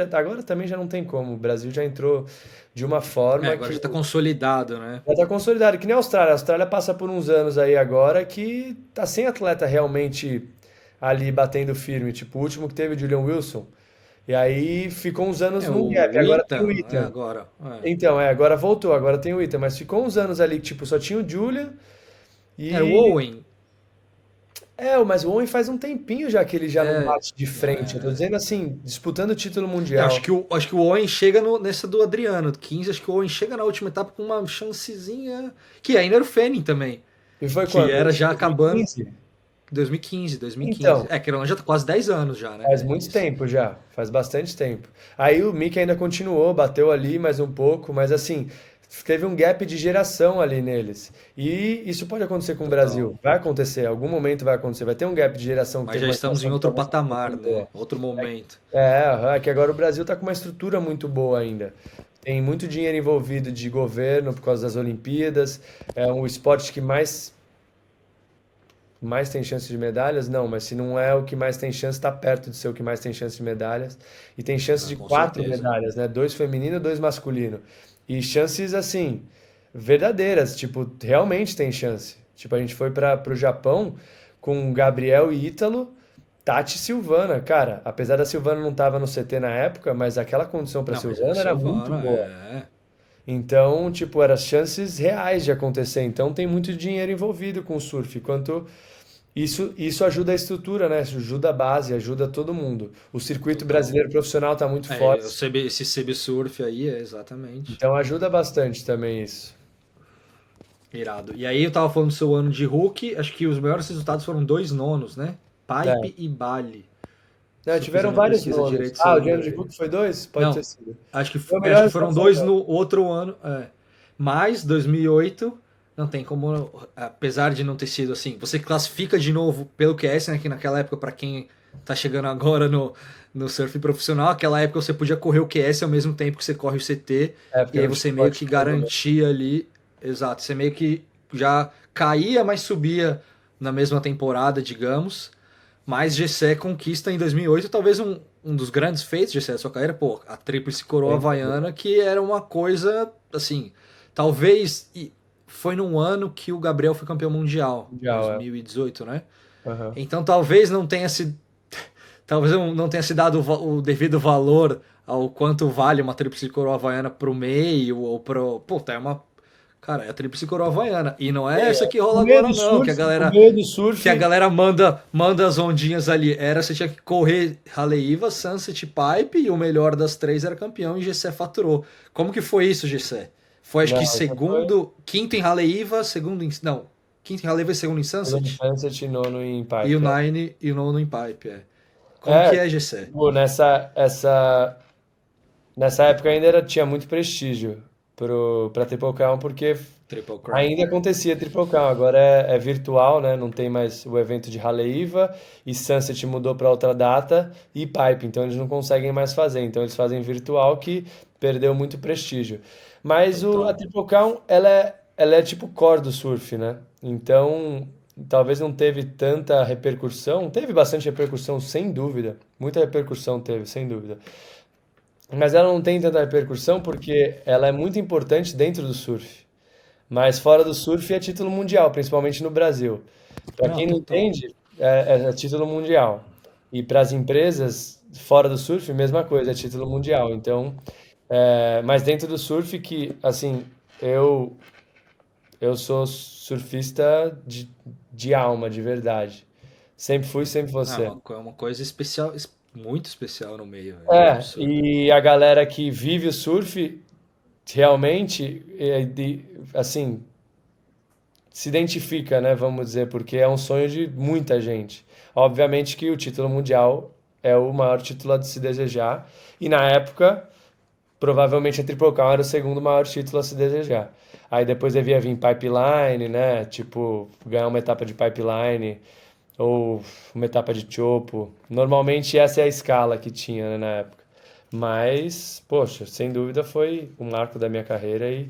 Speaker 2: também já não tem como. O Brasil já entrou de uma
Speaker 1: É,
Speaker 2: forma
Speaker 1: agora
Speaker 2: que
Speaker 1: já tá consolidado, né?
Speaker 2: já está consolidado. Que nem a Austrália. A Austrália passa por uns anos aí agora que tá sem atleta realmente ali batendo firme. Tipo, o último que teve, o Julian Wilson. E aí ficou uns anos
Speaker 1: É
Speaker 2: num gap.
Speaker 1: o
Speaker 2: Agora tem o
Speaker 1: Ita, é
Speaker 2: Ethan.
Speaker 1: agora. É.
Speaker 2: Então, agora voltou. Agora tem o Ethan. Mas ficou uns anos ali, tipo, só tinha o Julian.
Speaker 1: Era o
Speaker 2: E
Speaker 1: Owen.
Speaker 2: Mas o Owen faz um tempinho já que ele já não
Speaker 1: É,
Speaker 2: bate de frente. Eu tô
Speaker 1: é.
Speaker 2: dizendo assim, disputando o título
Speaker 1: Acho
Speaker 2: mundial.
Speaker 1: que acho que o Owen chega nessa do Adriano, 15. Acho que o Owen chega na última etapa com uma chancezinha. Que ainda era o Fanning também.
Speaker 2: E foi
Speaker 1: Que
Speaker 2: quando?
Speaker 1: era
Speaker 2: Isso,
Speaker 1: já acabando
Speaker 2: 2015?
Speaker 1: 2015, 2015.
Speaker 2: Então,
Speaker 1: É, que já tá quase 10 anos já,
Speaker 2: faz
Speaker 1: né? É
Speaker 2: muito
Speaker 1: isso.
Speaker 2: tempo já, faz bastante tempo. Aí o Mickey ainda continuou, bateu ali mais um pouco, mas assim, teve um gap de geração ali neles. E isso pode acontecer com o
Speaker 1: Total.
Speaker 2: Brasil. Vai acontecer, algum momento vai acontecer. Vai ter um gap de geração que
Speaker 1: Mas
Speaker 2: teve
Speaker 1: já
Speaker 2: uma
Speaker 1: estamos em
Speaker 2: geração que
Speaker 1: outro
Speaker 2: talvez não foi
Speaker 1: patamar,
Speaker 2: tão
Speaker 1: né?
Speaker 2: boa.
Speaker 1: Outro momento.
Speaker 2: Que agora o Brasil está com uma estrutura muito boa ainda. Tem muito dinheiro envolvido de governo por causa das Olimpíadas. É um esporte que mais tem chance de medalhas? Não, mas se não é o que mais tem chance, está perto de ser o que mais tem chance de medalhas. E tem chance
Speaker 1: Ah,
Speaker 2: de
Speaker 1: com
Speaker 2: quatro
Speaker 1: certeza.
Speaker 2: medalhas, né? Dois feminino, dois masculino. E chances assim, verdadeiras, tipo, realmente tem chance. Tipo, a gente foi para o Japão com Gabriel e Ítalo, Tati e Silvana. Cara, apesar da Silvana não estava no CT na época, mas aquela condição para
Speaker 1: Não, mas era
Speaker 2: Silvana era muito
Speaker 1: Silvana,
Speaker 2: boa.
Speaker 1: é.
Speaker 2: Então, tipo, eram chances reais de acontecer. Então tem muito dinheiro envolvido com o surf. Enquanto isso ajuda a estrutura, né? Isso ajuda a base, ajuda todo mundo. O circuito
Speaker 1: Total.
Speaker 2: brasileiro profissional está muito
Speaker 1: É,
Speaker 2: forte,
Speaker 1: esse CB Surf aí, é exatamente.
Speaker 2: então ajuda bastante também isso.
Speaker 1: Irado. E aí eu tava falando do seu ano de Hulk, acho que os melhores resultados foram dois nonos, né?
Speaker 2: É.
Speaker 1: Pipe e Bali.
Speaker 2: Não,
Speaker 1: Se eu fiz a
Speaker 2: tiveram
Speaker 1: minha
Speaker 2: vários
Speaker 1: pesquisa
Speaker 2: nonos.
Speaker 1: direito, você
Speaker 2: Ah, o
Speaker 1: lembra
Speaker 2: Diano de
Speaker 1: aí?
Speaker 2: Cook foi dois? Pode ter
Speaker 1: Não,
Speaker 2: sido.
Speaker 1: acho que,
Speaker 2: Foi o melhor
Speaker 1: acho que foram
Speaker 2: resultado foi o
Speaker 1: dois
Speaker 2: meu.
Speaker 1: no outro ano. É. Mais 2008, não tem como, apesar de não ter sido assim, você classifica de novo pelo QS, né, que naquela época, para quem tá chegando agora no surf profissional, aquela época você podia correr o QS ao mesmo tempo que você corre o CT,
Speaker 2: É,
Speaker 1: e
Speaker 2: porque
Speaker 1: aí
Speaker 2: não tinha
Speaker 1: você meio
Speaker 2: corte
Speaker 1: que
Speaker 2: de carbono.
Speaker 1: garantia ali, exato, você meio que já caía, mas subia na mesma temporada, digamos. Mas Gessé conquista em 2008 talvez um dos grandes feitos de Gessé da sua carreira, pô, a Tríplice Coroa
Speaker 2: Sem dúvida.
Speaker 1: Havaiana, que era uma coisa, assim, talvez foi num ano que o Gabriel foi campeão mundial,
Speaker 2: Mundial, é.
Speaker 1: 2018, né?
Speaker 2: Aham.
Speaker 1: Então talvez não tenha se talvez não tenha se dado o devido valor ao quanto vale uma Tríplice Coroa Havaiana pro meio ou pro, puta, é uma, cara, é a Tríplice Coroa Havaiana e não é essa que
Speaker 2: No
Speaker 1: rola
Speaker 2: meio
Speaker 1: agora
Speaker 2: do
Speaker 1: não,
Speaker 2: surf, no meio do surf,
Speaker 1: que a galera manda as ondinhas ali. Era, você tinha que correr Haleiwa, Sunset Pipe e o melhor das três era campeão e Gessé faturou. Como que foi isso, Gessé? Foi acho que
Speaker 2: não, já foi
Speaker 1: quinto em Haleiwa, segundo em, não, quinto em Haleiwa e segundo em
Speaker 2: segundo em
Speaker 1: Sunset
Speaker 2: Sunset e nono em
Speaker 1: e o
Speaker 2: Pipe.
Speaker 1: Nine e o nono em Pipe, é. Como
Speaker 2: É,
Speaker 1: que é, Gessé?
Speaker 2: tipo, nessa época ainda tinha muito prestígio pra Triple Crown, porque
Speaker 1: Triple Crown.
Speaker 2: ainda acontecia Triple Crown, agora é virtual, né? Não tem mais o evento de Haleiwa e Sunset mudou para outra data e Pipe, então eles não conseguem mais fazer, então eles fazem virtual que perdeu muito prestígio. Mas a
Speaker 1: Total.
Speaker 2: Triple Crown, ela é tipo core do surf, né? Então, talvez não teve tanta repercussão, teve bastante repercussão, sem dúvida, muita repercussão teve, sem dúvida. Mas ela não tem tanta repercussão porque ela é muito importante dentro do surf. Mas fora do surf é título mundial, principalmente no Brasil. Para
Speaker 1: Não,
Speaker 2: quem não
Speaker 1: total.
Speaker 2: entende, é título mundial. E para as empresas, fora do surf, mesma coisa, é título mundial. Então, mas dentro do surf, que, assim, eu, eu sou surfista de alma, de verdade. Sempre fui, sempre vou
Speaker 1: Ah,
Speaker 2: ser.
Speaker 1: é uma coisa especial, muito especial no meio, velho. É
Speaker 2: É,
Speaker 1: absurdo.
Speaker 2: e a galera que vive o surf realmente, assim, se identifica, né, vamos dizer, porque é um sonho de muita gente. Obviamente que o título mundial é o maior título a de se desejar, e na época, provavelmente a Triple Crown era o segundo maior título a se desejar. Aí depois devia vir Pipeline, né, tipo, ganhar uma etapa de Pipeline, ou uma etapa de Chopo. Normalmente essa é a escala que tinha, né, na época. Mas, poxa, sem dúvida foi um marco da minha carreira e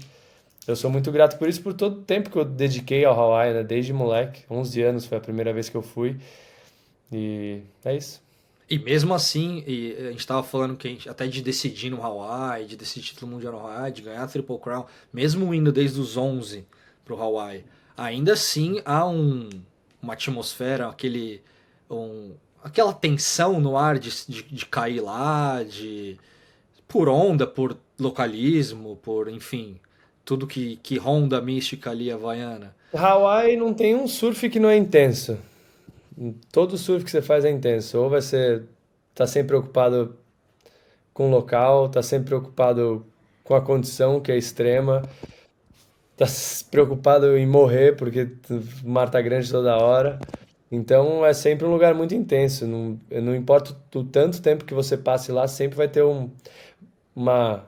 Speaker 2: eu sou muito grato por isso, por todo o tempo que eu dediquei ao Hawaii, né? Desde moleque, 11 anos foi a primeira vez que eu fui. E é isso.
Speaker 1: E mesmo assim, a gente tava falando que até de decidir no Hawaii, de decidir título mundial no Hawaii, de ganhar a Triple Crown, mesmo indo desde os 11 pro Hawaii, ainda assim há uma atmosfera, aquela tensão no ar de cair lá, por onda, por localismo, por, enfim, tudo que ronda a mística ali havaiana.
Speaker 2: Hawaii não tem um surf que não é intenso. Todo surf que você faz é intenso. Ou vai ser, tá sempre preocupado com o local, tá sempre preocupado com a condição que é extrema, tá preocupado em morrer porque o mar tá grande toda hora. Então é sempre um lugar muito intenso. Não, não importa o tanto tempo que você passe lá, sempre vai ter uma,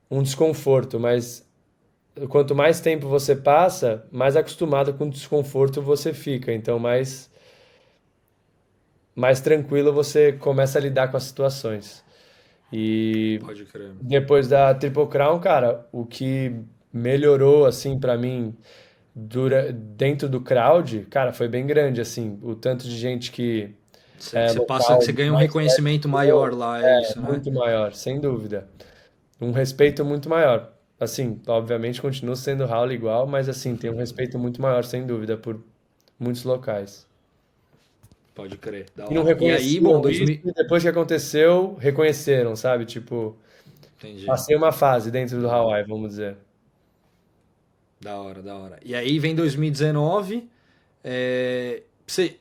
Speaker 2: um desconforto, mas quanto mais tempo você passa, mais acostumado com o desconforto você fica. Então mais tranquilo você começa a lidar com as situações. E
Speaker 1: Pode crer.
Speaker 2: depois da Triple Crown, cara, o que melhorou assim pra mim dentro do crowd, cara, foi bem grande assim, o tanto de gente que é
Speaker 1: Você passa,
Speaker 2: local,
Speaker 1: você ganha um
Speaker 2: mais velho
Speaker 1: reconhecimento
Speaker 2: que
Speaker 1: maior
Speaker 2: eu,
Speaker 1: lá, é isso, né?
Speaker 2: muito maior, sem dúvida. Um respeito muito maior. Assim, obviamente continua sendo Howley igual, mas assim, tem um respeito muito maior, sem dúvida, por muitos locais.
Speaker 1: Pode crer, da
Speaker 2: E não
Speaker 1: hora. E aí, bom,
Speaker 2: reconheciam isso,
Speaker 1: 2000.
Speaker 2: e depois que aconteceu, reconheceram, sabe? Tipo,
Speaker 1: Entendi.
Speaker 2: passei uma fase dentro do
Speaker 1: Da hora,
Speaker 2: Hawaii, vamos dizer.
Speaker 1: da hora, da hora. E aí vem 2019. Você,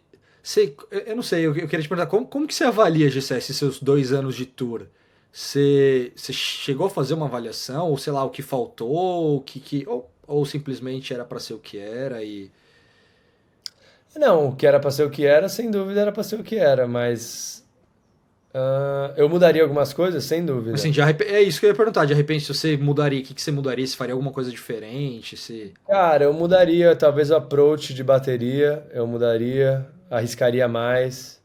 Speaker 1: eu não sei, eu queria te perguntar, como que você avalia, GC, esses seus 2 anos de tour? Você chegou a fazer uma avaliação, ou sei lá, o que faltou, ou simplesmente era pra ser o que era e.
Speaker 2: Não, o que era pra ser o que era, sem dúvida era pra ser o que era, mas eu mudaria algumas coisas, sem dúvida.
Speaker 1: Assim, é isso que eu ia perguntar, de repente, se você mudaria, o que você mudaria? Se faria alguma coisa diferente? Se.
Speaker 2: Cara, eu mudaria talvez o approach de bateria, eu mudaria, arriscaria mais.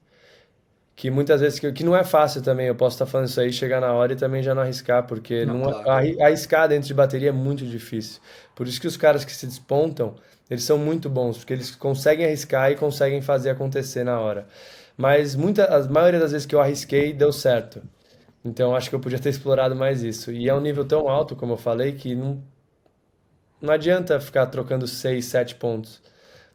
Speaker 2: Que muitas vezes, que não é fácil também, eu posso estar falando isso aí, chegar na hora e também já não arriscar, porque
Speaker 1: Não,
Speaker 2: não,
Speaker 1: claro.
Speaker 2: arriscar dentro de bateria é muito difícil. Por isso que os caras que se despontam, eles são muito bons, porque eles conseguem arriscar e conseguem fazer acontecer na hora. Mas a maioria das vezes que eu arrisquei, deu certo. Então acho que eu podia ter explorado mais isso. E é um nível tão alto, como eu falei, que não adianta ficar trocando 6 7 pontos.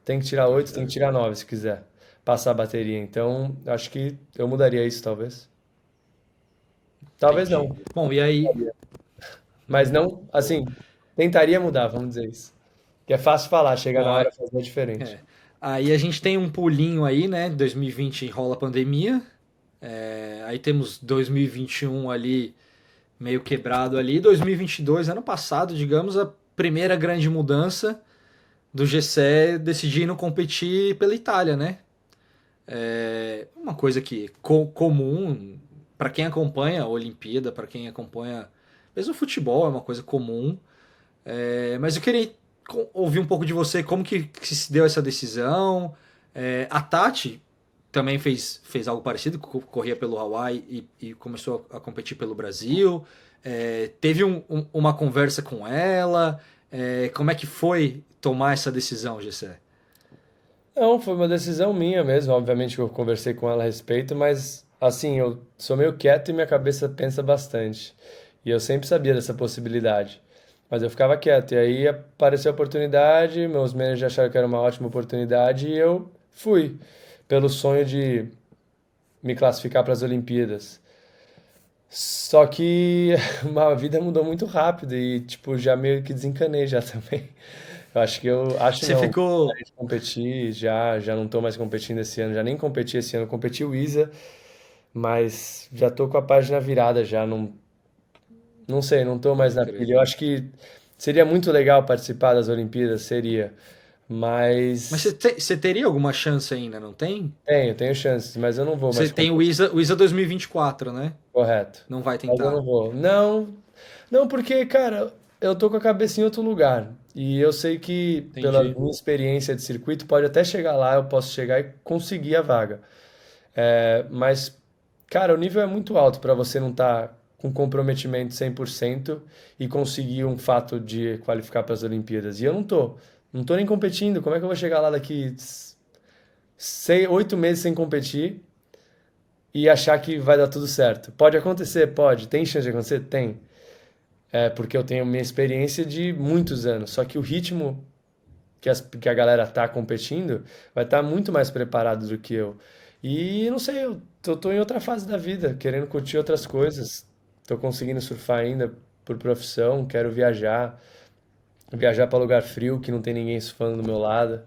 Speaker 2: Tem que tirar 8, tem que tirar 9 se quiser passar a bateria. Então, acho que eu mudaria isso, talvez. Talvez
Speaker 1: Entendi.
Speaker 2: não,
Speaker 1: Bom, e aí.
Speaker 2: mas não, assim, tentaria mudar, vamos dizer isso. Que é fácil falar, chega na
Speaker 1: Bom,
Speaker 2: hora fazer diferente.
Speaker 1: é. Aí a gente tem um pulinho aí, né? 2020 rola a pandemia. Aí temos 2021 ali meio quebrado ali. 2022, ano passado, digamos, a primeira grande mudança do GCE decidindo competir pela Itália, né? Uma coisa que comum para quem acompanha a Olimpíada, para quem acompanha mesmo o futebol, é uma coisa comum. Mas eu queria ouvir um pouco de você, como que se deu essa decisão. A Tati também fez algo parecido, corria pelo Hawaii e começou a competir pelo Brasil. Teve uma conversa com ela. Como é que foi tomar essa decisão, Gessé?
Speaker 2: Não, foi uma decisão minha mesmo, obviamente que eu conversei com ela a respeito, mas assim, eu sou meio quieto e minha cabeça pensa bastante. E eu sempre sabia dessa possibilidade. Mas eu ficava quieto. E aí apareceu a oportunidade, meus managers acharam que era uma ótima oportunidade e eu fui, pelo sonho de me classificar para as Olimpíadas. Só que a vida mudou muito rápido e, tipo, já meio que desencanei já também. Acho
Speaker 1: Você
Speaker 2: não,
Speaker 1: ficou.
Speaker 2: parei de competir, já não tô mais competindo esse ano, já nem competi esse ano, competi o ISA, mas já tô com a página virada já, não sei, não tô mais
Speaker 1: Pode
Speaker 2: na
Speaker 1: crer.
Speaker 2: pilha. Eu acho que seria muito legal participar das Olimpíadas, seria,
Speaker 1: Mas
Speaker 2: mas
Speaker 1: você teria alguma chance ainda, não tem?
Speaker 2: tenho chances, mas eu não vou
Speaker 1: Você
Speaker 2: mais
Speaker 1: tem
Speaker 2: competir,
Speaker 1: O ISA 2024, né?
Speaker 2: correto.
Speaker 1: Não vai
Speaker 2: Mas eu não
Speaker 1: tentar.
Speaker 2: vou. Não, não, porque, cara, eu tô com a cabeça em outro lugar. E eu sei que, pela
Speaker 1: Entendi.
Speaker 2: minha experiência de circuito, pode até chegar lá, eu posso chegar e conseguir a vaga. Mas, cara, o nível é muito alto para você não estar com comprometimento 100% e conseguir um fato de qualificar para as Olimpíadas. E eu não tô. Não tô nem competindo. Como é que eu vou chegar lá daqui 8 meses sem competir e achar que vai dar tudo certo? Pode acontecer, pode. Tem chance de acontecer? Tem. É porque eu tenho minha experiência de muitos anos. Só que o ritmo que a galera tá competindo vai estar muito mais preparado do que eu. E não sei, tô em outra fase da vida, querendo curtir outras coisas. Tô conseguindo surfar ainda por profissão, quero viajar para lugar frio que não tem ninguém surfando do meu lado.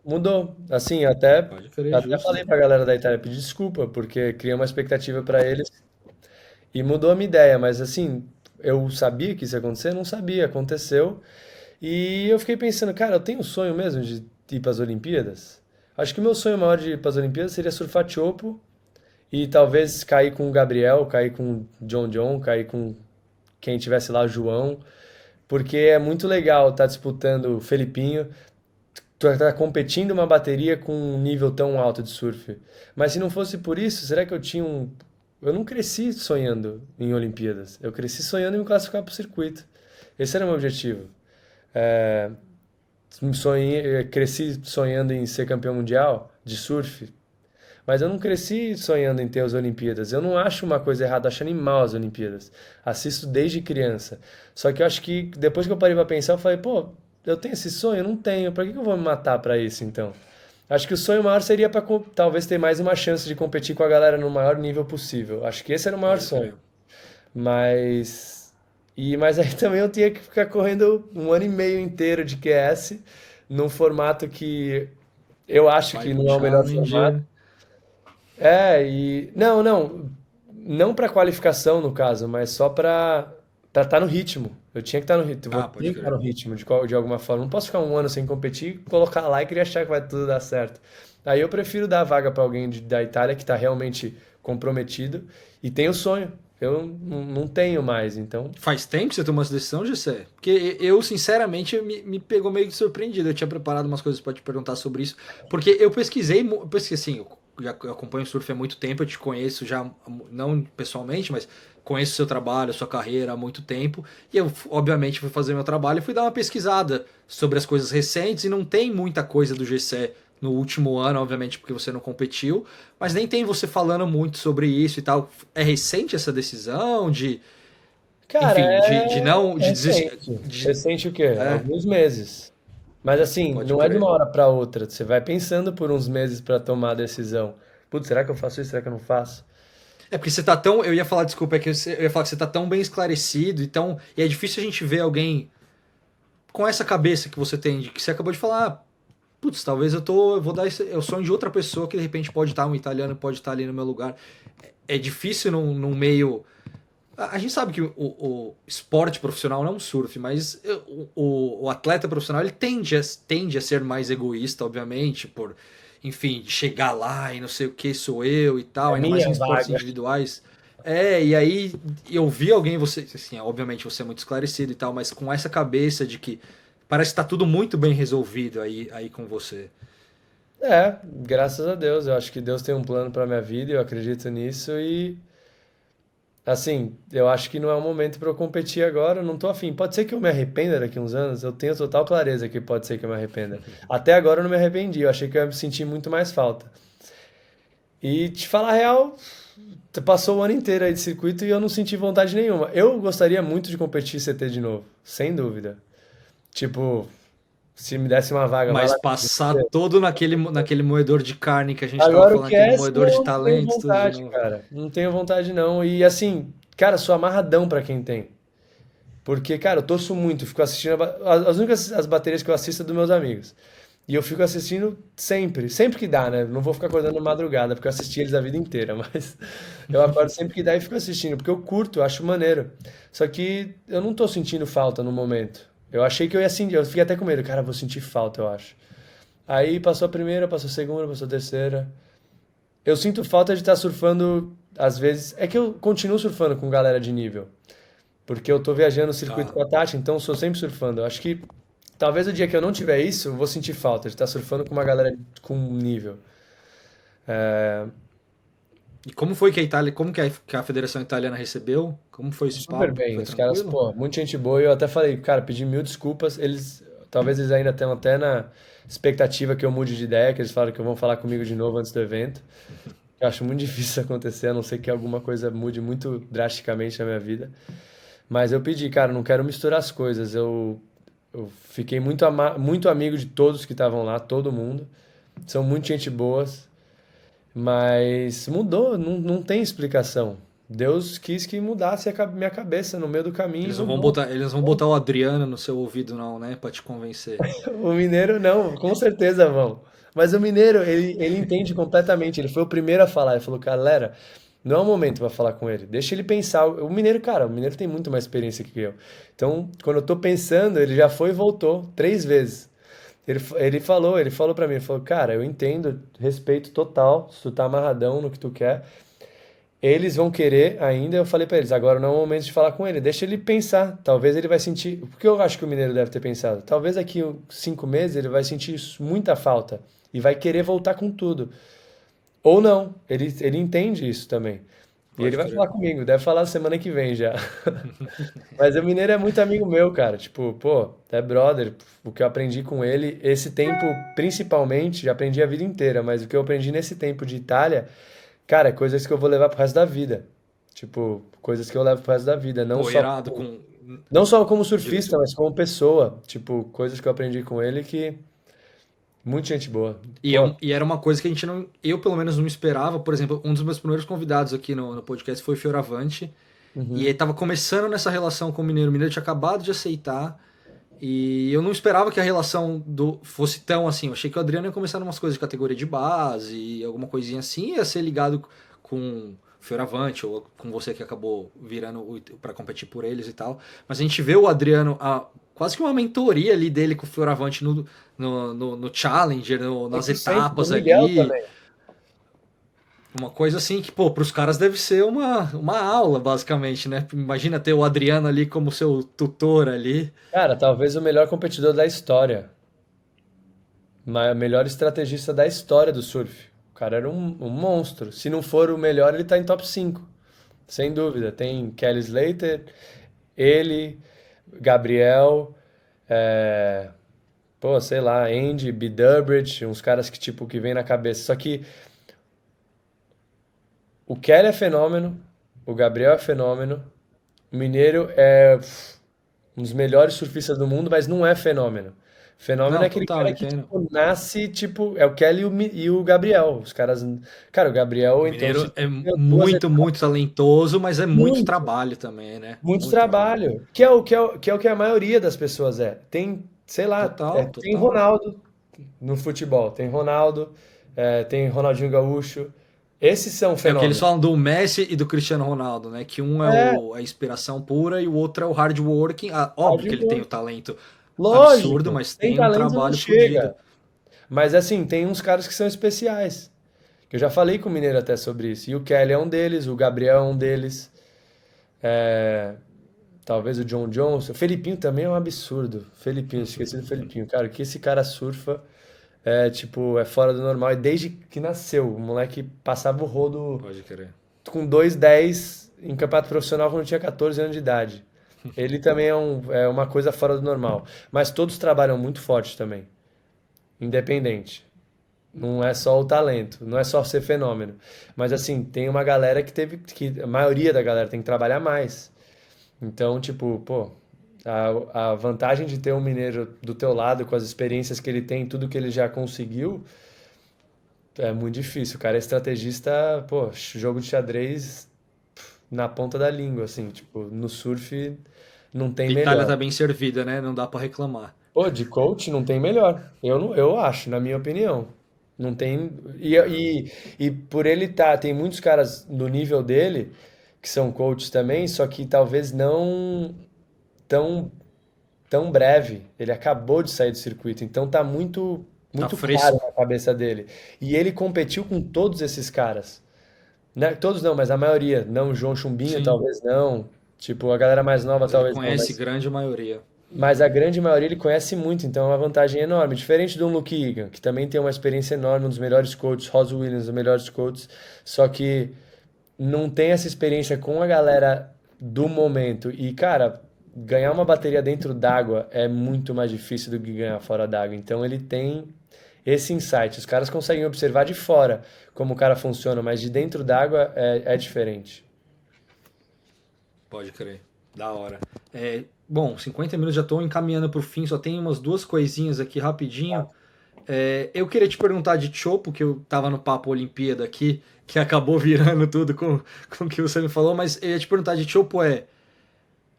Speaker 2: Mudou. Assim,
Speaker 1: Pode crer,
Speaker 2: até falei
Speaker 1: justo.
Speaker 2: pra galera da Itália pedir desculpa, porque criei uma expectativa para eles e mudou a minha ideia, mas assim, eu sabia que isso ia acontecer? Não sabia, aconteceu. E eu fiquei pensando, cara, eu tenho um sonho mesmo de ir para as Olimpíadas? Acho que o meu sonho maior de ir para as Olimpíadas seria surfar chopo e talvez cair com o Gabriel, cair com o John, cair com quem tivesse lá, o João, porque é muito legal estar disputando o Felipinho, tu tá competindo uma bateria com um nível tão alto de surf. Mas se não fosse por isso, será que eu tinha um. Eu não cresci sonhando em Olimpíadas. Eu cresci sonhando em me classificar para o circuito. Esse era o meu objetivo. É, cresci sonhando em ser campeão mundial de surf, mas eu não cresci sonhando em ter as Olimpíadas. Eu não acho uma coisa errada, acho animal as Olimpíadas. Assisto desde criança. Só que eu acho que depois que eu parei pra pensar, eu falei, pô, eu tenho esse sonho? Eu não tenho. Pra que eu vou me matar pra isso então? Acho que o sonho maior seria para talvez ter mais uma chance de competir com a galera no maior nível possível. Acho que esse era o maior
Speaker 1: Pode
Speaker 2: sonho.
Speaker 1: crer.
Speaker 2: Mas aí também eu tinha que ficar correndo um ano e meio inteiro de QS num formato que eu acho que
Speaker 1: Pipe
Speaker 2: não é o melhor formato.
Speaker 1: Challenge.
Speaker 2: Não para qualificação no caso, mas só para estar no ritmo. Eu tinha que estar no ritmo,
Speaker 1: Ah,
Speaker 2: tinha
Speaker 1: pode
Speaker 2: que estar no
Speaker 1: crer.
Speaker 2: ritmo de alguma forma. Não posso ficar um ano sem competir, colocar lá e querer achar que vai tudo dar certo. Aí eu prefiro dar a vaga para alguém da Itália que está realmente comprometido e tem o sonho. Eu não tenho mais, então.
Speaker 1: Faz tempo que você tomou essa decisão, Gessé? Porque eu, sinceramente, me pegou meio que surpreendido. Eu tinha preparado umas coisas para te perguntar sobre isso. Porque eu pesquisei, assim, eu já acompanho o surf há muito tempo, eu te conheço já, não pessoalmente, mas conheço o seu trabalho, a sua carreira há muito tempo. E eu, obviamente, fui fazer meu trabalho e fui dar uma pesquisada sobre as coisas recentes. E não tem muita coisa do Gessé no último ano, obviamente, porque você não competiu. Mas nem tem você falando muito sobre isso e tal. É recente essa decisão de,
Speaker 2: Cara,
Speaker 1: enfim, de não,
Speaker 2: é
Speaker 1: de desistir,
Speaker 2: recente. Recente o quê?
Speaker 1: é,
Speaker 2: Alguns meses. Mas assim,
Speaker 1: pode
Speaker 2: não é de uma
Speaker 1: crer.
Speaker 2: hora para outra. Você vai pensando por uns meses para tomar a decisão. Putz, será que eu faço isso? Será que eu não faço?
Speaker 1: É porque você tá tão, eu ia falar, desculpa, é que eu ia falar que você tá tão bem esclarecido, então, e é difícil a gente ver alguém com essa cabeça que você tem, de que você acabou de falar, ah, putz, talvez eu vou dar esse, é o sonho de outra pessoa que de repente pode estar um italiano, pode estar ali no meu lugar. É difícil num meio. A gente sabe que o esporte profissional não é um surf, mas o atleta profissional ele tende a ser mais egoísta, obviamente, por, enfim, chegar lá e não sei o que sou eu e tal,
Speaker 2: É
Speaker 1: ainda mais
Speaker 2: minha
Speaker 1: em esportes
Speaker 2: vaga.
Speaker 1: individuais. E aí eu vi alguém, você, assim, obviamente você é muito esclarecido e tal, mas com essa cabeça de que parece que tá tudo muito bem resolvido aí com você.
Speaker 2: Graças a Deus. Eu acho que Deus tem um plano para minha vida, eu acredito nisso e assim, eu acho que não é o momento para eu competir agora, eu não tô afim. Pode ser que eu me arrependa daqui uns anos, eu tenho total clareza que pode ser que eu me arrependa. Até agora eu não me arrependi, eu achei que eu ia me sentir muito mais falta. E te falar a real, Passou o ano inteiro aí de circuito e eu não senti vontade nenhuma. Eu gostaria muito de competir CT de novo, sem dúvida. Tipo, se me desse uma vaga, vai
Speaker 1: Mas
Speaker 2: lá.
Speaker 1: passar todo naquele moedor de carne que a gente tava
Speaker 2: Agora o
Speaker 1: falando, aquele
Speaker 2: Cass,
Speaker 1: moedor de
Speaker 2: não tenho
Speaker 1: talentos, tudo de
Speaker 2: vontade,
Speaker 1: novo.
Speaker 2: cara. Não tenho vontade, não. E assim, cara, sou amarradão pra quem tem. Porque, cara, eu torço muito, fico assistindo. As únicas as baterias que eu assisto é dos meus amigos. E eu fico assistindo sempre, sempre que dá, né? Não vou ficar acordando madrugada, porque eu assisti eles a vida inteira, mas eu acordo sempre que dá e fico assistindo, porque eu curto, eu acho maneiro. Só que eu não tô sentindo falta no momento. Eu achei que eu ia sentir, eu fiquei até com medo, cara, eu vou sentir falta, eu acho. Aí passou a primeira, passou a segunda, passou a terceira. Eu sinto falta de estar surfando, às vezes. É que eu continuo surfando com galera de nível. Porque eu tô viajando no circuito
Speaker 1: Tá.
Speaker 2: com a Tati, então eu sou sempre surfando. Eu acho que talvez o dia que eu não tiver isso, eu vou sentir falta de estar surfando com uma galera com nível.
Speaker 1: E como foi que a Itália, como que a Federação Italiana recebeu? Como foi esse
Speaker 2: Super
Speaker 1: papo?
Speaker 2: bem.
Speaker 1: Foi
Speaker 2: Os caras,
Speaker 1: tranquilo?
Speaker 2: pô, muita gente boa. E eu até falei, cara, pedi mil desculpas. Talvez eles ainda tenham até na expectativa que eu mude de ideia, que eles falaram que vão falar comigo de novo antes do evento. Eu acho muito difícil isso acontecer, a não ser que alguma coisa mude muito drasticamente na minha vida. Mas eu pedi, cara, não quero misturar as coisas. Eu fiquei muito amigo de todos que estavam lá, todo mundo. São muito gente boas, mas mudou, não tem explicação. Deus quis que mudasse minha cabeça no meio do caminho e mudou.
Speaker 1: Eles vão botar o Adriano no seu ouvido não, né, pra te convencer.
Speaker 2: O mineiro não, com certeza vão. Mas o mineiro, ele entende completamente. Ele foi o primeiro a falar. Ele falou, galera, não é o momento para falar com ele. Deixa ele pensar. O mineiro, cara, o mineiro tem muito mais experiência que eu. Então, quando eu tô pensando, ele já foi e voltou 3 vezes. Ele falou para mim, ele falou, cara, eu entendo, respeito total, se tu tá amarradão no que tu quer. Eles vão querer ainda, eu falei pra eles, agora não é o momento de falar com ele, deixa ele pensar. Talvez ele vai sentir. Porque eu acho que o mineiro deve ter pensado. Talvez daqui 5 meses ele vai sentir muita falta e vai querer voltar com tudo. Ou não, ele entende isso também. E ele
Speaker 1: Pode
Speaker 2: vai
Speaker 1: crer.
Speaker 2: falar comigo, deve falar semana que vem já. Mas o mineiro é muito amigo meu, cara. Tipo, pô, é brother. O que eu aprendi com ele, esse tempo principalmente, já aprendi a vida inteira, mas o que eu aprendi nesse tempo de Itália. Cara, é coisas que eu vou levar pro resto da vida. Tipo, coisas que eu levo pro resto da vida. Não
Speaker 1: Pô,
Speaker 2: só,
Speaker 1: irado com.
Speaker 2: não só como
Speaker 1: Direito.
Speaker 2: surfista, mas como pessoa. Tipo, coisas que eu aprendi com ele que. Muita gente boa. Pô,
Speaker 1: E era uma coisa que a gente não. Eu, pelo menos, não esperava. Por exemplo, um dos meus primeiros convidados aqui no podcast foi o Fioravante. E ele
Speaker 2: uhum.
Speaker 1: tava começando nessa relação com o Mineiro. O Mineiro tinha acabado de aceitar. E eu não esperava que a relação fosse tão assim. Eu achei que o Adriano ia começar umas coisas de categoria de base, e alguma coisinha assim, ia ser ligado com o Fioravante, ou com você que acabou virando para competir por eles e tal. Mas a gente vê o Adriano, quase que uma mentoria ali dele com o Fioravante no Challenger, nas
Speaker 2: 100%. Do
Speaker 1: etapas
Speaker 2: Miguel
Speaker 1: ali.
Speaker 2: também.
Speaker 1: Uma coisa assim que, pô, pros caras deve ser uma aula, basicamente, né? Imagina ter o Adriano ali como seu tutor ali.
Speaker 2: Cara, talvez o melhor competidor da história. Melhor estrategista da história do surf. O cara era um monstro. Se não for o melhor, ele tá em top 5. Sem dúvida. Tem Kelly Slater, ele, Gabriel, é, pô, sei lá, Andy, B. Durbridge, uns caras que tipo que vem na cabeça. Só que o Kelly é fenômeno, o Gabriel é fenômeno, o Mineiro é um dos melhores surfistas do mundo, mas não é fenômeno. Fenômeno é
Speaker 1: Não,
Speaker 2: aquele
Speaker 1: total,
Speaker 2: cara que
Speaker 1: entendo.
Speaker 2: tipo, nasce, tipo, é o Kelly e o Gabriel. Os caras. Cara, o
Speaker 1: O
Speaker 2: Gabriel, então, se
Speaker 1: Mineiro é
Speaker 2: ganhou duas
Speaker 1: muito talentoso, mas é muito
Speaker 2: muito,
Speaker 1: trabalho também, né?
Speaker 2: muito
Speaker 1: Muito trabalho.
Speaker 2: trabalho. Que é o que a maioria das pessoas é. Tem, sei lá,
Speaker 1: Total,
Speaker 2: tem
Speaker 1: total.
Speaker 2: Ronaldo no futebol, tem Ronaldo, tem Ronaldinho Gaúcho. Esses são
Speaker 1: É o que eles
Speaker 2: fenômenos.
Speaker 1: falam do Messi e do Cristiano Ronaldo, né? Que um é
Speaker 2: É,
Speaker 1: a inspiração pura e o outro é o hard working. Ah, óbvio que ele tem o
Speaker 2: hardwork.
Speaker 1: talento absurdo,
Speaker 2: Lógico,
Speaker 1: mas
Speaker 2: tem
Speaker 1: tem um
Speaker 2: talento não
Speaker 1: trabalho fodido.
Speaker 2: chega. Mas assim, tem uns caras que são especiais. Que eu já falei com o Mineiro até sobre isso. E o Kelly é um deles, o Gabriel é um deles. É, talvez o John Jones. O Felipinho também é um absurdo. Felipinho, esqueci do Felipinho. Cara, o que esse cara surfa é tipo, é fora do normal. E desde que nasceu, o moleque passava o rodo
Speaker 1: Pode crer.
Speaker 2: com 2,10 em campeonato profissional quando tinha 14 anos de idade. Ele também é uma coisa fora do normal. Mas todos trabalham muito forte também. Independente. Não é só o talento, não é só ser fenômeno. Mas assim, tem uma galera que teve que a maioria da galera tem que trabalhar mais. Então, tipo, pô, a vantagem de ter um mineiro do teu lado com as experiências que ele tem, tudo que ele já conseguiu, é muito difícil. O cara é estrategista, pô, jogo de xadrez na ponta da língua, assim, tipo, no surf não tem
Speaker 1: A Itália
Speaker 2: melhor.
Speaker 1: tá bem servida, né? Não dá pra reclamar.
Speaker 2: Pô, de coach não tem melhor. Eu não, eu acho, na minha opinião. Não tem. E por ele tá, tem muitos caras do nível dele que são coaches também, só que talvez não tão tão breve. Ele acabou de sair do circuito, então tá
Speaker 1: Tá
Speaker 2: muito claro
Speaker 1: fresco.
Speaker 2: na cabeça dele. E ele competiu com todos esses caras, né? Todos não, mas a maioria. Não, o João Chumbinho
Speaker 1: Sim.
Speaker 2: talvez não. Tipo, a galera mais nova
Speaker 1: Mas ele
Speaker 2: talvez não,
Speaker 1: conhece grande maioria.
Speaker 2: mas a grande maioria ele conhece muito, então é uma vantagem enorme. Diferente do Luke Egan, que também tem uma experiência enorme, um dos melhores coaches, Ross Williams, um dos melhores coaches, só que não tem essa experiência com a galera do momento. E, cara, ganhar uma bateria dentro d'água é muito mais difícil do que ganhar fora d'água. Então ele tem esse insight. Os caras conseguem observar de fora como o cara funciona, mas de dentro d'água é diferente.
Speaker 1: Pode crer. Da hora. Bom, 50 minutos já estou encaminhando para o fim, só tem umas duas coisinhas aqui rapidinho. Eu queria te perguntar de Chopo, que eu tava no papo Olimpíada aqui, que acabou virando tudo com o que você me falou, mas eu ia te perguntar de Chopo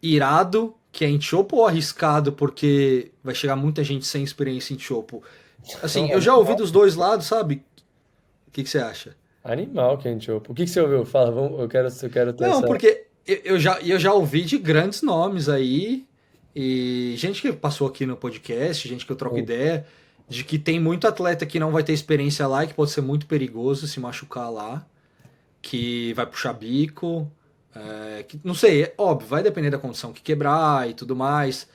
Speaker 1: irado, que é em Chopo ou arriscado, porque vai chegar muita gente sem experiência em Chopo? Assim, eu já ouvi dos dois lados, sabe? O que você acha?
Speaker 2: Animal, Ken Chopo. O que que você ouviu? Fala, vamos, eu quero ter
Speaker 1: Não,
Speaker 2: essa.
Speaker 1: porque eu já ouvi de grandes nomes aí, e gente que passou aqui no podcast, gente que eu troco ideia, de que tem muito atleta que não vai ter experiência lá e que pode ser muito perigoso se machucar lá, que vai puxar bico, não sei, é óbvio, vai depender da condição que quebrar e tudo mais,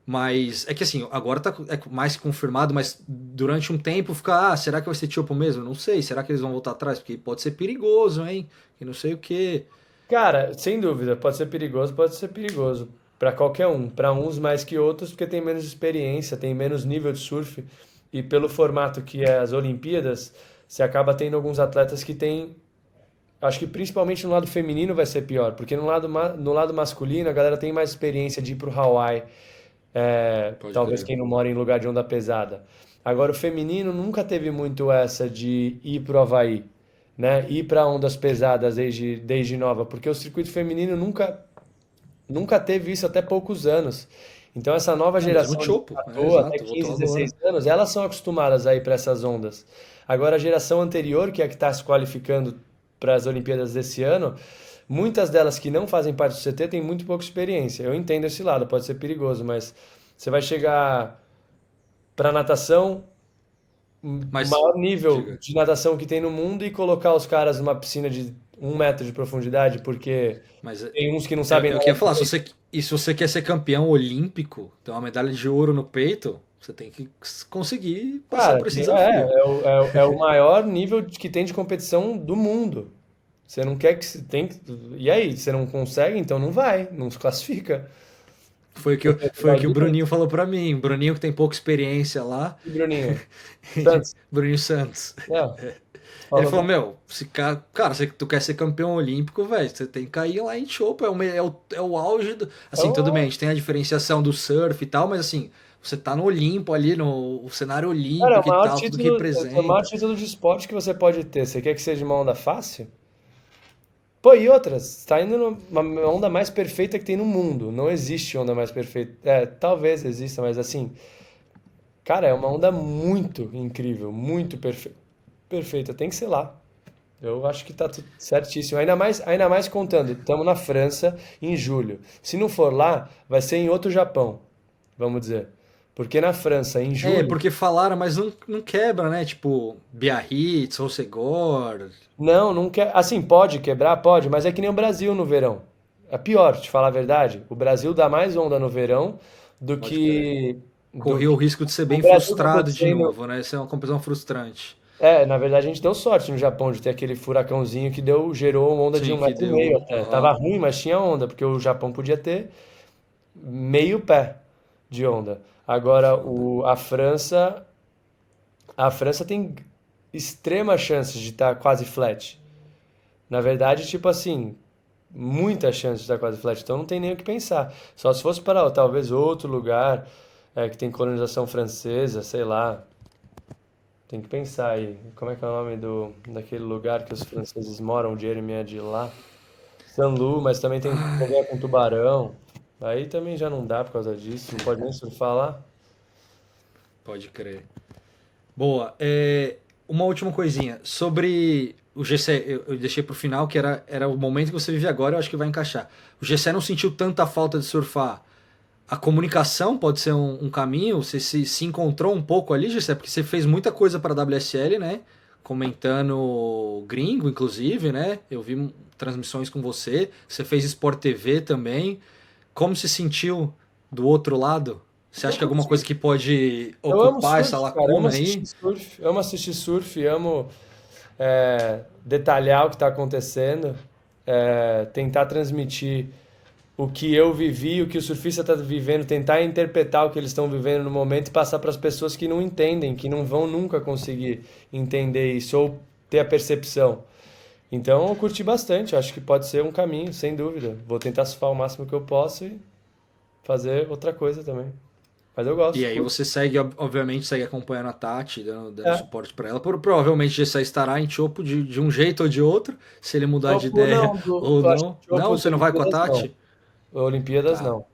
Speaker 1: mas é que assim, agora tá mais confirmado, mas durante um tempo fica, será que vai ser tipo mesmo? Não sei, será que eles vão voltar atrás? Porque pode ser perigoso, hein? E não sei o que.
Speaker 2: Cara, sem dúvida, pode ser perigoso para qualquer um, para uns mais que outros, porque tem menos experiência, tem menos nível de surf, e pelo formato que é as Olimpíadas, você acaba tendo alguns atletas que têm, acho que principalmente no lado feminino vai ser pior, porque no lado masculino a galera tem mais experiência de ir pro Hawaii,
Speaker 1: Pode
Speaker 2: talvez
Speaker 1: crer.
Speaker 2: quem não mora em lugar de onda pesada. Agora, o feminino nunca teve muito essa de ir pro Havaí, né? Ir para ondas pesadas desde nova, porque o circuito feminino nunca teve isso até poucos anos. Então, essa nova
Speaker 1: É mesmo
Speaker 2: geração de
Speaker 1: Chopo,
Speaker 2: 14 até
Speaker 1: exato,
Speaker 2: 15,
Speaker 1: voltou
Speaker 2: 16
Speaker 1: agora.
Speaker 2: anos, elas são acostumadas a ir para essas ondas. Agora, a geração anterior, que é a que está se qualificando para as Olimpíadas desse ano, muitas delas que não fazem parte do CT têm muito pouca experiência. Eu entendo esse lado, pode ser perigoso, mas você vai chegar para natação, o
Speaker 1: Mas,
Speaker 2: maior nível
Speaker 1: diga.
Speaker 2: de natação que tem no mundo e colocar os caras numa piscina de 1 metro de profundidade, porque
Speaker 1: Mas
Speaker 2: tem uns que não
Speaker 1: eu,
Speaker 2: sabem
Speaker 1: eu
Speaker 2: nadar
Speaker 1: queria falar,
Speaker 2: direito.
Speaker 1: se você quer ser campeão olímpico, ter uma medalha de ouro no peito, você tem que conseguir passar
Speaker 2: Cara,
Speaker 1: por esse desafio.
Speaker 2: é o maior nível que tem de competição do mundo. Você não quer que se tem. E aí, você não consegue, então não vai, não se classifica.
Speaker 1: Foi o que o Bruninho falou pra mim. O Bruninho que tem pouca experiência lá,
Speaker 2: E Bruninho? Santos?
Speaker 1: Bruninho Santos.
Speaker 2: É,
Speaker 1: Ele
Speaker 2: falou
Speaker 1: falou,
Speaker 2: pra...
Speaker 1: meu, cara, se tu quer ser campeão olímpico, velho, você tem que cair lá em Chopo, é o auge do... Assim, tudo bem, a
Speaker 2: Então,
Speaker 1: gente tem a diferenciação do surf e tal, mas assim, você tá no Olimpo ali, no cenário
Speaker 2: cara,
Speaker 1: olímpico e tal, tudo que
Speaker 2: é o maior
Speaker 1: representa.
Speaker 2: título de esporte que você pode ter. Você quer que seja uma onda fácil? Pô, e outras, tá indo numa onda mais perfeita que tem no mundo. Não existe onda mais perfeita. É, talvez exista, mas assim, cara, é uma onda muito incrível, muito perfeita. Tem que ser lá. Eu acho que tá tudo certíssimo. Ainda mais contando, estamos na França em julho. Se não for lá, vai ser em outro Japão, vamos dizer. Porque na França, em julho,
Speaker 1: Porque falaram, mas não quebra, né? Tipo, Biarritz, Rossegor,
Speaker 2: não quer. Assim, pode quebrar, pode, mas é que nem o Brasil no verão. É pior, te falar a verdade. O Brasil dá mais onda no verão do
Speaker 1: pode crer.
Speaker 2: que do
Speaker 1: Correu o
Speaker 2: que
Speaker 1: risco de ser
Speaker 2: o
Speaker 1: bem
Speaker 2: Brasil
Speaker 1: frustrado de
Speaker 2: competindo.
Speaker 1: novo, né? Isso é uma competição frustrante.
Speaker 2: Na verdade a gente deu sorte no Japão de ter aquele furacãozinho que gerou uma onda de
Speaker 1: Sim,
Speaker 2: um
Speaker 1: que
Speaker 2: metro e meio
Speaker 1: deu.
Speaker 2: até. Tava
Speaker 1: Aham.
Speaker 2: ruim, mas tinha onda, porque o Japão podia ter meio pé de onda. Agora
Speaker 1: Foda.
Speaker 2: a França tem extrema chance de estar quase flat. Na verdade, tipo assim, muita chance de estar quase flat, então não tem nem o que pensar. Só se fosse para talvez outro lugar que tem colonização francesa, sei lá. Tem que pensar aí. Como é que é o nome daquele lugar que os franceses moram? O Jeremy é de lá. Saint-Loup, mas também tem problema com tubarão. Aí também já não dá por causa disso. Não pode nem surfar lá.
Speaker 1: Pode crer. Boa. Uma última coisinha. Sobre o GC, eu deixei pro final, que era o momento que você vive agora, eu acho que vai encaixar. O GC não sentiu tanta falta de surfar. A comunicação pode ser um caminho? Você se encontrou um pouco ali, GC? Porque você fez muita coisa para a WSL, né? Comentando gringo, inclusive, né? Eu vi transmissões com você. Você fez Sport TV também. Como se sentiu do outro lado? Você acha
Speaker 2: Eu
Speaker 1: que alguma coisa
Speaker 2: curti.
Speaker 1: que pode
Speaker 2: Eu amo
Speaker 1: ocupar essa
Speaker 2: surf, cara.
Speaker 1: lacuna aí?
Speaker 2: Amo assistir surf, amo detalhar o que está acontecendo, tentar transmitir o que eu vivi, o que o surfista está vivendo, tentar interpretar o que eles estão vivendo no momento e passar para as pessoas que não entendem, que não vão nunca conseguir entender isso ou ter a percepção. Então eu curti bastante, acho que pode ser um caminho, sem dúvida. Vou tentar surfar o máximo que eu posso e fazer outra coisa também. Mas eu
Speaker 1: E
Speaker 2: gosto,
Speaker 1: aí
Speaker 2: curto.
Speaker 1: você segue, obviamente, segue acompanhando a Tati, dando
Speaker 2: É,
Speaker 1: suporte para ela. Provavelmente o GC estará em Chopo de um jeito ou de outro, se ele mudar de
Speaker 2: Topo
Speaker 1: ideia
Speaker 2: não,
Speaker 1: ou
Speaker 2: eu acho que
Speaker 1: não. Não,
Speaker 2: Topo de
Speaker 1: você não vai com a
Speaker 2: Olimpíadas não.
Speaker 1: Tati?
Speaker 2: Olimpíadas
Speaker 1: Tá.
Speaker 2: não.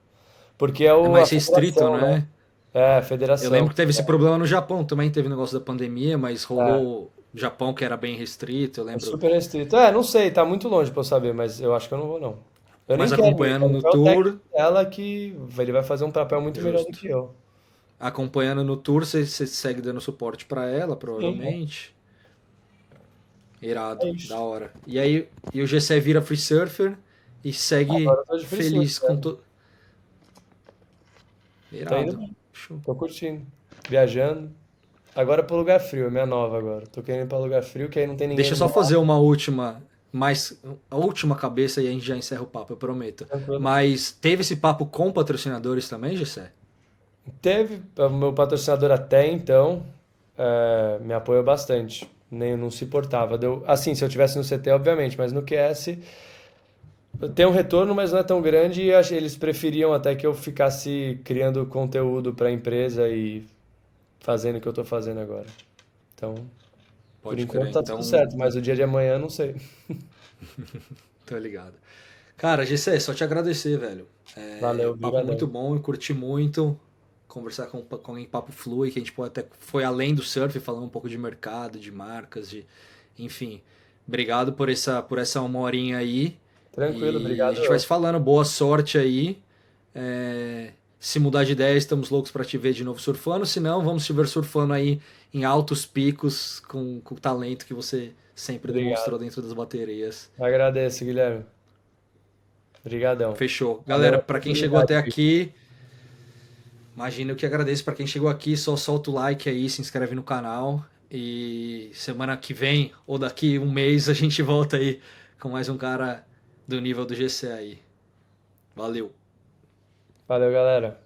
Speaker 2: Porque é
Speaker 1: É
Speaker 2: a
Speaker 1: mais restrito,
Speaker 2: federação, né?
Speaker 1: né?
Speaker 2: É, a
Speaker 1: Eu lembro
Speaker 2: federação.
Speaker 1: que teve esse problema no Japão também, teve o negócio da pandemia, mas
Speaker 2: É,
Speaker 1: rolou o Japão que era bem restrito, eu
Speaker 2: é
Speaker 1: lembro.
Speaker 2: super restrito. É, não sei, tá muito longe pra eu saber, mas eu acho que eu não vou, não. Eu nem
Speaker 1: Mas
Speaker 2: quero ir,
Speaker 1: acompanhando
Speaker 2: quero
Speaker 1: no
Speaker 2: ver o técnico
Speaker 1: tour,
Speaker 2: dela que ele vai fazer um papel muito melhor do
Speaker 1: justo.
Speaker 2: que eu.
Speaker 1: Acompanhando no tour, você segue dando suporte para ela,
Speaker 2: Sim,
Speaker 1: provavelmente.
Speaker 2: é
Speaker 1: Irado, da
Speaker 2: isso.
Speaker 1: hora. E aí, o GC vira free surfer e segue
Speaker 2: Agora eu tô de free surf,
Speaker 1: feliz com
Speaker 2: né?
Speaker 1: todo.
Speaker 2: Tá indo
Speaker 1: Irado.
Speaker 2: bem,
Speaker 1: Show.
Speaker 2: tô curtindo. Viajando. Agora pro lugar frio, é minha nova agora. Tô querendo ir pra lugar frio, que aí não tem ninguém
Speaker 1: Deixa eu
Speaker 2: no
Speaker 1: só
Speaker 2: mar.
Speaker 1: fazer uma última, mais a última cabeça e a gente já encerra o papo, eu prometo.
Speaker 2: Tranquilo.
Speaker 1: Mas teve esse papo com patrocinadores também, Gessé?
Speaker 2: Teve o meu patrocinador até então, me apoiou bastante. Nem não se importava. Assim, se eu tivesse no CT, obviamente, mas no QS tem um retorno, mas não é tão grande e eles preferiam até que eu ficasse criando conteúdo para a empresa e fazendo o que eu tô fazendo agora. Então, por
Speaker 1: Pode
Speaker 2: enquanto
Speaker 1: crer,
Speaker 2: tá tudo
Speaker 1: então,
Speaker 2: certo, mas o dia de amanhã não sei.
Speaker 1: tô ligado. Cara, Gessé, só te agradecer, velho.
Speaker 2: Valeu,
Speaker 1: Papo muito
Speaker 2: brigadão.
Speaker 1: bom, eu curti muito conversar com alguém papo flui, que a gente pode até foi além do surf, falando um pouco de mercado, de marcas, enfim. Obrigado por essa uma horinha aí.
Speaker 2: Tranquilo,
Speaker 1: E a
Speaker 2: obrigado
Speaker 1: gente vai
Speaker 2: eu.
Speaker 1: se falando, boa sorte aí. Se mudar de ideia, estamos loucos para te ver de novo surfando. Se não, vamos te ver surfando aí em altos picos com o talento que você sempre demonstrou
Speaker 2: Obrigado.
Speaker 1: dentro das baterias.
Speaker 2: Agradeço, Guilherme. Obrigadão.
Speaker 1: Fechou.
Speaker 2: Valeu a
Speaker 1: Galera, para quem chegou
Speaker 2: oportunidade,
Speaker 1: até
Speaker 2: viu?
Speaker 1: aqui, imagina eu que agradeço para quem chegou aqui. Só solta o like aí, se inscreve no canal. E semana que vem, ou daqui um mês, a gente volta aí com mais um cara do nível do GC aí. Valeu!
Speaker 2: Valeu, galera.